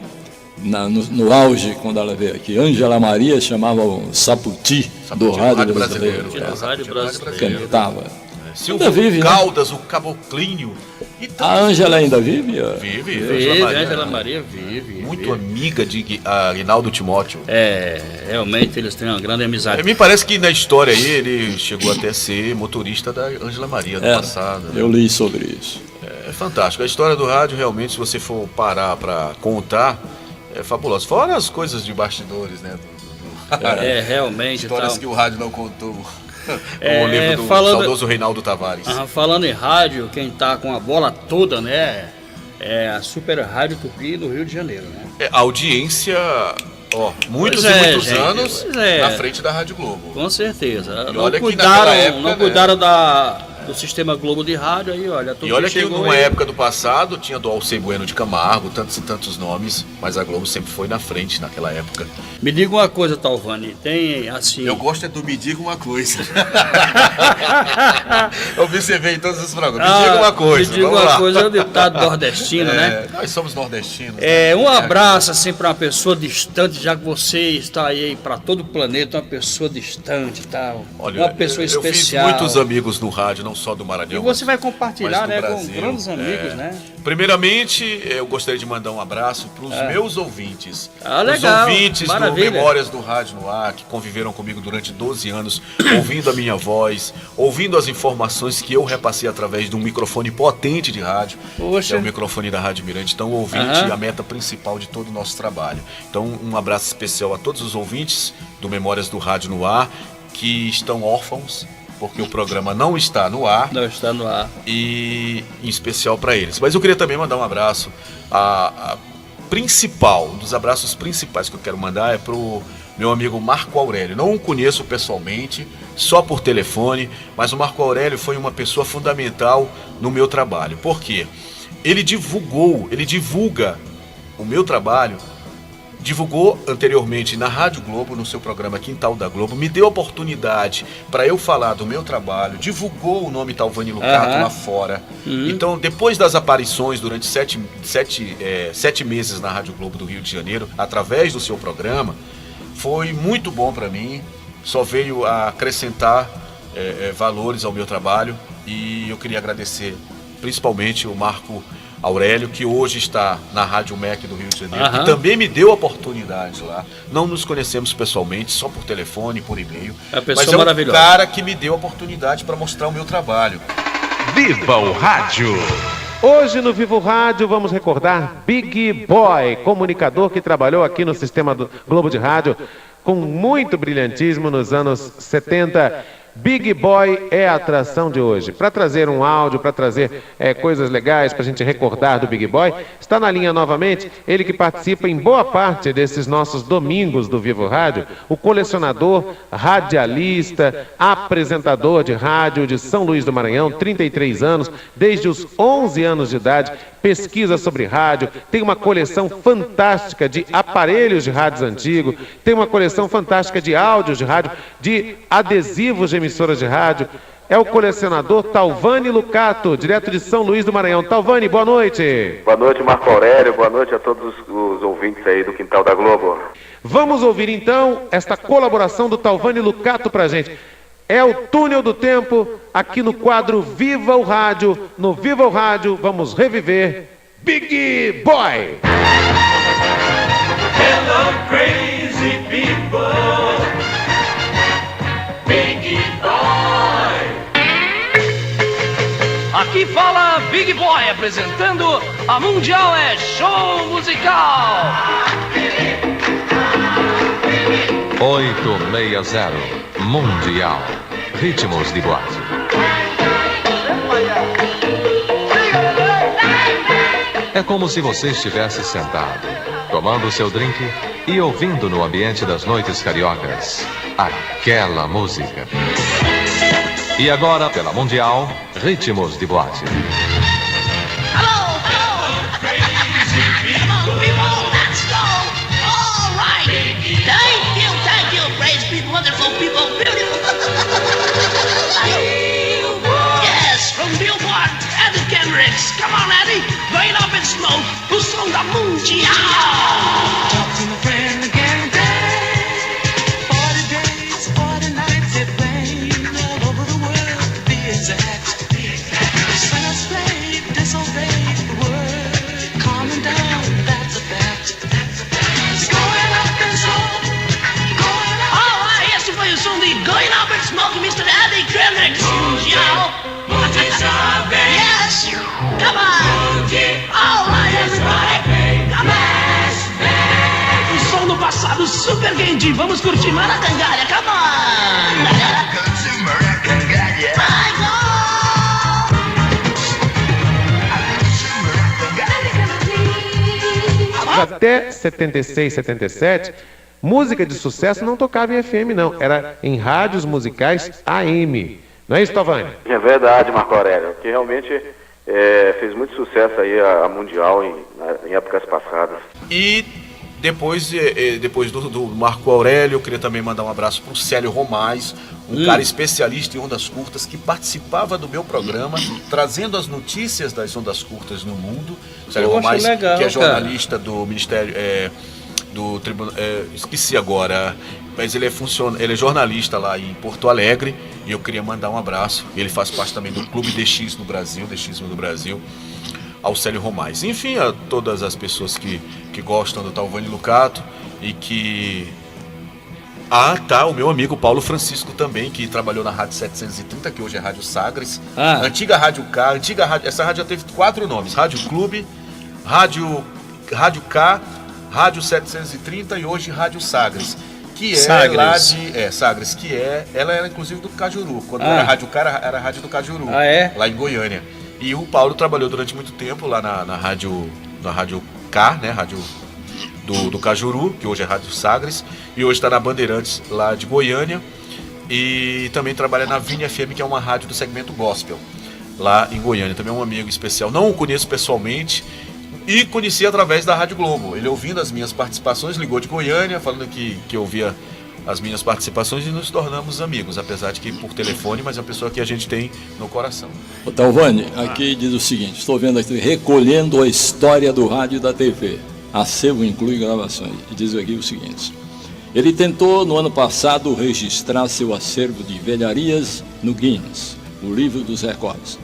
No auge, quando ela veio aqui, Ângela Maria chamava o Saputi do Rádio Brasileiro. Cantava. Silvio Caldas, o Caboclinho. A Ângela ainda vive? Vive, Ângela Maria vive. Muito amiga de Aguinaldo Timóteo. Realmente eles têm uma grande amizade. Me parece que na história aí ele chegou até a ser motorista da Ângela Maria no passado. Eu li sobre isso. É fantástico. A história do rádio, realmente, se você for parar para contar, é fabulosa. Fora as coisas de bastidores, né? Realmente. Histórias tal. que o rádio não contou. O livro do saudoso Reinaldo Tavares. Falando em rádio, quem tá com a bola toda, né? É a Super Rádio Tupi do Rio de Janeiro, né? A audiência, muitos anos na frente da Rádio Globo. Com certeza. E olha que naquela época, não cuidaram do Sistema Globo de rádio aí, olha. E olha que numa época do passado tinha do Alceu Bueno de Camargo, tantos e tantos nomes, mas a Globo sempre foi na frente naquela época. Me diga uma coisa, Talvani, tem assim... Eu gosto do me diga uma coisa. Eu observei em todos os programas. Me diga uma coisa. Me diga uma coisa, é o ditado nordestino, né? Nós somos nordestinos. Um abraço assim para uma pessoa distante, já que você está aí para todo o planeta, uma pessoa distante e tal. Olha, uma pessoa especial. Eu fiz muitos amigos no rádio, não só do Maranhão. E você vai compartilhar, né, Brasil, com grandes amigos, né? Primeiramente, eu gostaria de mandar um abraço para os meus ouvintes. Legal. Os ouvintes Maravilha. do Memórias do Rádio no Ar, que conviveram comigo durante 12 anos, ouvindo a minha voz, ouvindo as informações que eu repassei através de um microfone potente de rádio, que é o microfone da Rádio Mirante. Então, o ouvinte é a meta principal de todo o nosso trabalho. Então, um abraço especial a todos os ouvintes do Memórias do Rádio no Ar, que estão órfãos, porque o programa não está no ar. Não está no ar. E em especial para eles. Mas eu queria também mandar um abraço. Um dos abraços principais que eu quero mandar é pro meu amigo Marco Aurélio. Não o conheço pessoalmente, só por telefone, mas o Marco Aurélio foi uma pessoa fundamental no meu trabalho. Por quê? Ele divulga o meu trabalho. Divulgou anteriormente na Rádio Globo, no seu programa Quintal da Globo, me deu oportunidade para eu falar do meu trabalho, divulgou o nome Talvani Lucato lá fora. Então, depois das aparições durante 7 meses na Rádio Globo do Rio de Janeiro, através do seu programa, foi muito bom para mim, só veio a acrescentar valores ao meu trabalho, e eu queria agradecer principalmente o Marco Aurélio, que hoje está na Rádio MEC do Rio de Janeiro, que também me deu oportunidade lá. Não nos conhecemos pessoalmente, só por telefone, por e-mail. Mas é um cara que me deu oportunidade para mostrar o meu trabalho. Viva o Rádio! Hoje no Vivo Rádio vamos recordar Big Boy, comunicador que trabalhou aqui no sistema do Globo de Rádio com muito brilhantismo nos anos 70. Big Boy é a atração de hoje. Para trazer um áudio, para trazer coisas legais para a gente recordar do Big Boy, está na linha novamente, ele que participa em boa parte desses nossos domingos do Vivo Rádio, o colecionador, radialista, apresentador de rádio de São Luís do Maranhão, 33 anos, desde os 11 anos de idade, pesquisa sobre rádio, tem uma coleção fantástica de aparelhos de rádios antigos, tem uma coleção fantástica de áudios de rádio, de adesivos de emissoras de rádio. É o colecionador Talvani Lucato, direto de São Luís do Maranhão. Talvani, boa noite. Boa noite, Marco Aurélio. Boa noite a todos os ouvintes aí do Quintal da Globo. Vamos ouvir então esta colaboração do Talvani Lucato pra gente. É o Túnel do Tempo, aqui no quadro Viva o Rádio. No Viva o Rádio, vamos reviver Big Boy. Hello, crazy people. Big Boy. Aqui fala Big Boy, apresentando a Mundial é Show Musical. 860 Mundial. Ritmos de boate. É como se você estivesse sentado, tomando seu drink e ouvindo no ambiente das noites cariocas aquela música. E agora, pela Mundial, Ritmos de boate. Wonderful people, beautiful. Yes, from Billboard, Eddie Kendricks. Come on, Eddie, burn up and smoke. O som da Mundial. Talk to my friend again today. 40 days, 40 nights, it rained all over the world. To be exact. Sinners played, disobeyed the word. Calming down, that's a fact. It's going up and slow. O som de Going Up and Smoke, Mr. Eddie Kendricks. Mundial. Yes, come on. super quente, vamos curtir Maracangalha, come on! Até 76, 77, música de sucesso não tocava em FM, não. Era em rádios musicais AM. Não é isso, Tovani? É verdade, Marco Aurélio, que realmente fez muito sucesso aí a Mundial em épocas passadas. E depois do Marco Aurélio, eu queria também mandar um abraço para o Célio Romais, um cara especialista em ondas curtas que participava do meu programa, trazendo as notícias das ondas curtas no mundo. Célio Romais, legal, que é jornalista do Ministério do Tribunal, esqueci agora, mas ele é jornalista lá em Porto Alegre, e eu queria mandar um abraço. Ele faz parte também do Clube DX no Brasil, DX no Brasil, ao Célio Romais. Enfim, a todas as pessoas que gostam do Talvani Lucato e que... o meu amigo Paulo Francisco também, que trabalhou na Rádio 730, que hoje é Rádio Sagres. Antiga Rádio K, essa rádio já teve 4 nomes: Rádio Clube, Rádio K, Rádio 730 e hoje Rádio Sagres. Que é Sagres. Lá de... Sagres, ela era inclusive do Cajuru. Quando era Rádio K, era a Rádio do Cajuru, lá em Goiânia. E o Paulo trabalhou durante muito tempo lá na Rádio K, né, Rádio do Cajuru, que hoje é Rádio Sagres, e hoje está na Bandeirantes, lá de Goiânia, e também trabalha na Vini FM, que é uma rádio do segmento gospel, lá em Goiânia. Também é um amigo especial, não o conheço pessoalmente, e conheci através da Rádio Globo. Ele ouvindo as minhas participações, ligou de Goiânia, falando que ouvia as minhas participações, e nos tornamos amigos, apesar de que por telefone, mas é uma pessoa que a gente tem no coração. O Talvani, aqui diz o seguinte: estou vendo aqui, recolhendo a história do rádio e da TV. Acervo inclui gravações. E diz aqui o seguinte: ele tentou no ano passado registrar seu acervo de velharias no Guinness, o livro dos recordes.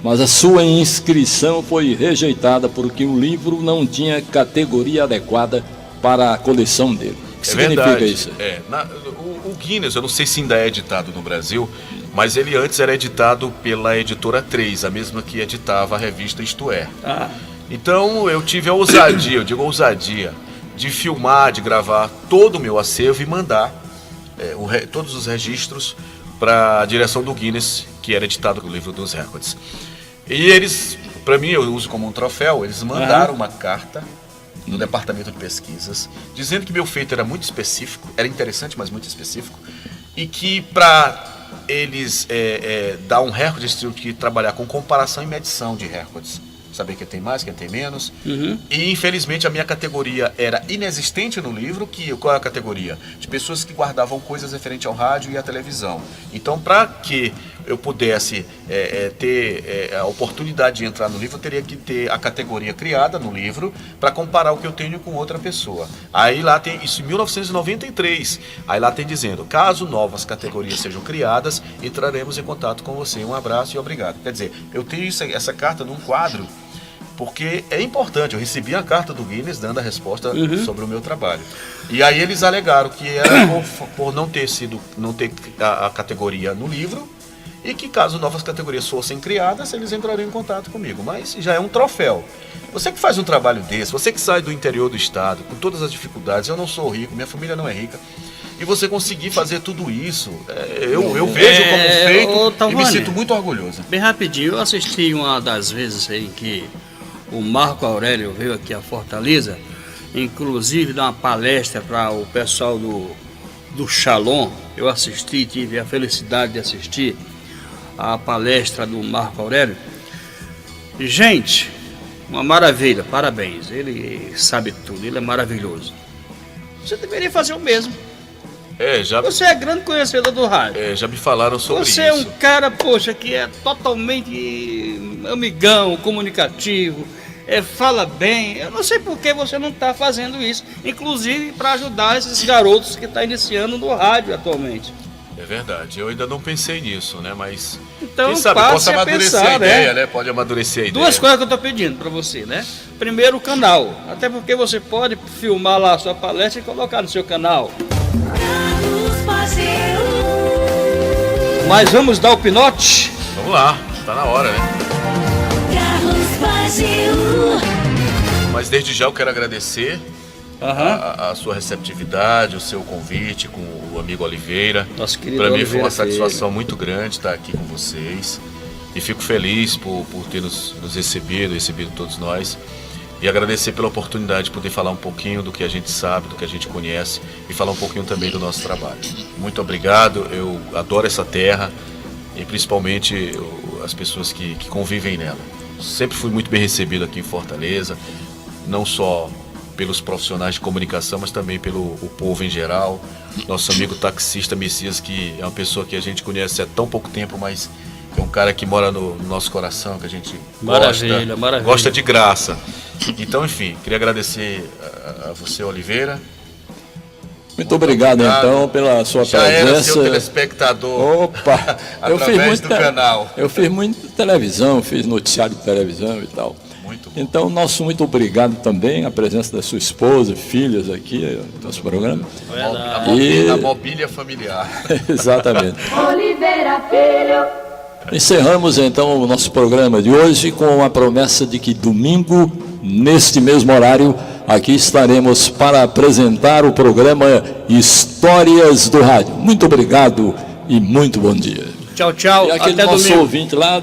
Mas a sua inscrição foi rejeitada porque o livro não tinha categoria adequada para a coleção dele. O que significa verdade. Isso? O Guinness, eu não sei se ainda é editado no Brasil, mas ele antes era editado pela editora 3, a mesma que editava a revista Isto É. Então eu tive a ousadia, de filmar, de gravar todo o meu acervo e mandar todos os registros para a direção do Guinness, que era editado no livro dos recordes. E eles, para mim, eu uso como um troféu, eles mandaram uma carta no departamento de pesquisas, dizendo que meu feito era muito específico, era interessante, mas muito específico, e que para eles dar um recorde, eles tinham que trabalhar com comparação e medição de recordes. Saber quem tem mais, quem tem menos. E infelizmente a minha categoria era inexistente no livro. Qual é a categoria? De pessoas que guardavam coisas referentes ao rádio e à televisão. Então, para que eu pudesse ter a oportunidade de entrar no livro, eu teria que ter a categoria criada no livro para comparar o que eu tenho com outra pessoa. Aí lá tem isso em 1993. Aí lá tem dizendo: caso novas categorias sejam criadas, entraremos em contato com você. Um abraço e obrigado. Quer dizer, eu tenho essa carta num quadro porque é importante. Eu recebi a carta do Guinness dando a resposta sobre o meu trabalho. E aí eles alegaram que era por não ter a categoria no livro, e que caso novas categorias fossem criadas, eles entrariam em contato comigo. Mas já é um troféu. Você que faz um trabalho desse, você que sai do interior do estado, com todas as dificuldades, eu não sou rico, minha família não é rica, e você conseguir fazer tudo isso, eu vejo como feito e me sinto muito orgulhoso. Bem rapidinho, eu assisti uma das vezes em que o Marco Aurélio veio aqui a Fortaleza, inclusive dar uma palestra para o pessoal do Shalom. Eu assisti, tive a felicidade de assistir a palestra do Marco Aurélio. Gente, uma maravilha, parabéns, ele sabe tudo, ele é maravilhoso. Você deveria fazer o mesmo. Você é grande conhecedor do rádio. Já me falaram sobre isso. Você é um cara, poxa, que é totalmente amigão, comunicativo, fala bem. Eu não sei por que você não está fazendo isso, inclusive para ajudar esses garotos que estão iniciando no rádio atualmente. É verdade, eu ainda não pensei nisso, né? Mas então, quem sabe posso amadurecer a ideia, né? Pode amadurecer a ideia. Duas coisas que eu estou pedindo para você, né? Primeiro, o canal. Até porque você pode filmar lá a sua palestra e colocar no seu canal. Mas vamos dar o pinote? Vamos lá, tá na hora, né? Mas desde já eu quero agradecer a sua receptividade, o seu convite com o amigo Oliveira. Nosso querido Para mim Oliveira foi uma Filho. satisfação muito grande estar aqui com vocês. E fico feliz por ter nos recebido todos nós. E agradecer pela oportunidade de poder falar um pouquinho do que a gente sabe, do que a gente conhece e falar um pouquinho também do nosso trabalho. Muito obrigado, eu adoro essa terra e principalmente as pessoas que convivem nela. Sempre fui muito bem recebido aqui em Fortaleza, não só pelos profissionais de comunicação, mas também pelo o povo em geral. Nosso amigo taxista Messias, que é uma pessoa que a gente conhece há tão pouco tempo, mas é um cara que mora no nosso coração, que a gente gosta de graça. Então, enfim, queria agradecer a você, Oliveira. Muito obrigado, então, pela sua Já presença. era seu telespectador. Opa! Através do canal. Eu fiz muito televisão, fiz noticiário de televisão e tal. Muito bom. Então, muito obrigado também a presença da sua esposa, filhas aqui no nosso programa. A mobília familiar. Exatamente. Oliveira Filho. Encerramos então o nosso programa de hoje com a promessa de que domingo, neste mesmo horário, aqui estaremos para apresentar o programa Histórias do Rádio. Muito obrigado e muito bom dia. Tchau, tchau. E aquele até nosso domingo. ouvinte lá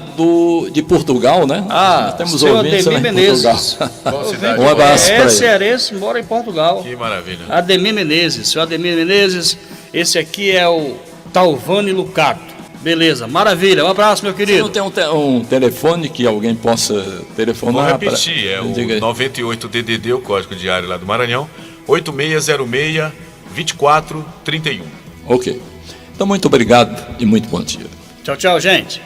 de Portugal, né? Nós temos seu ouvintes Ademir lá em Menezes. Portugal. Um abraço para É ele. cearense, mora em Portugal. Que maravilha. Ademir Menezes. Seu Ademir Menezes, esse aqui é o Talvani Lucato. Beleza, maravilha. Um abraço, meu querido. Você não tem um telefone que alguém possa telefonar? Vou repetir, é o 98 DDD, o código diário lá do Maranhão, 8606-2431. Ok. Então, muito obrigado e muito bom dia. Tchau, tchau, gente.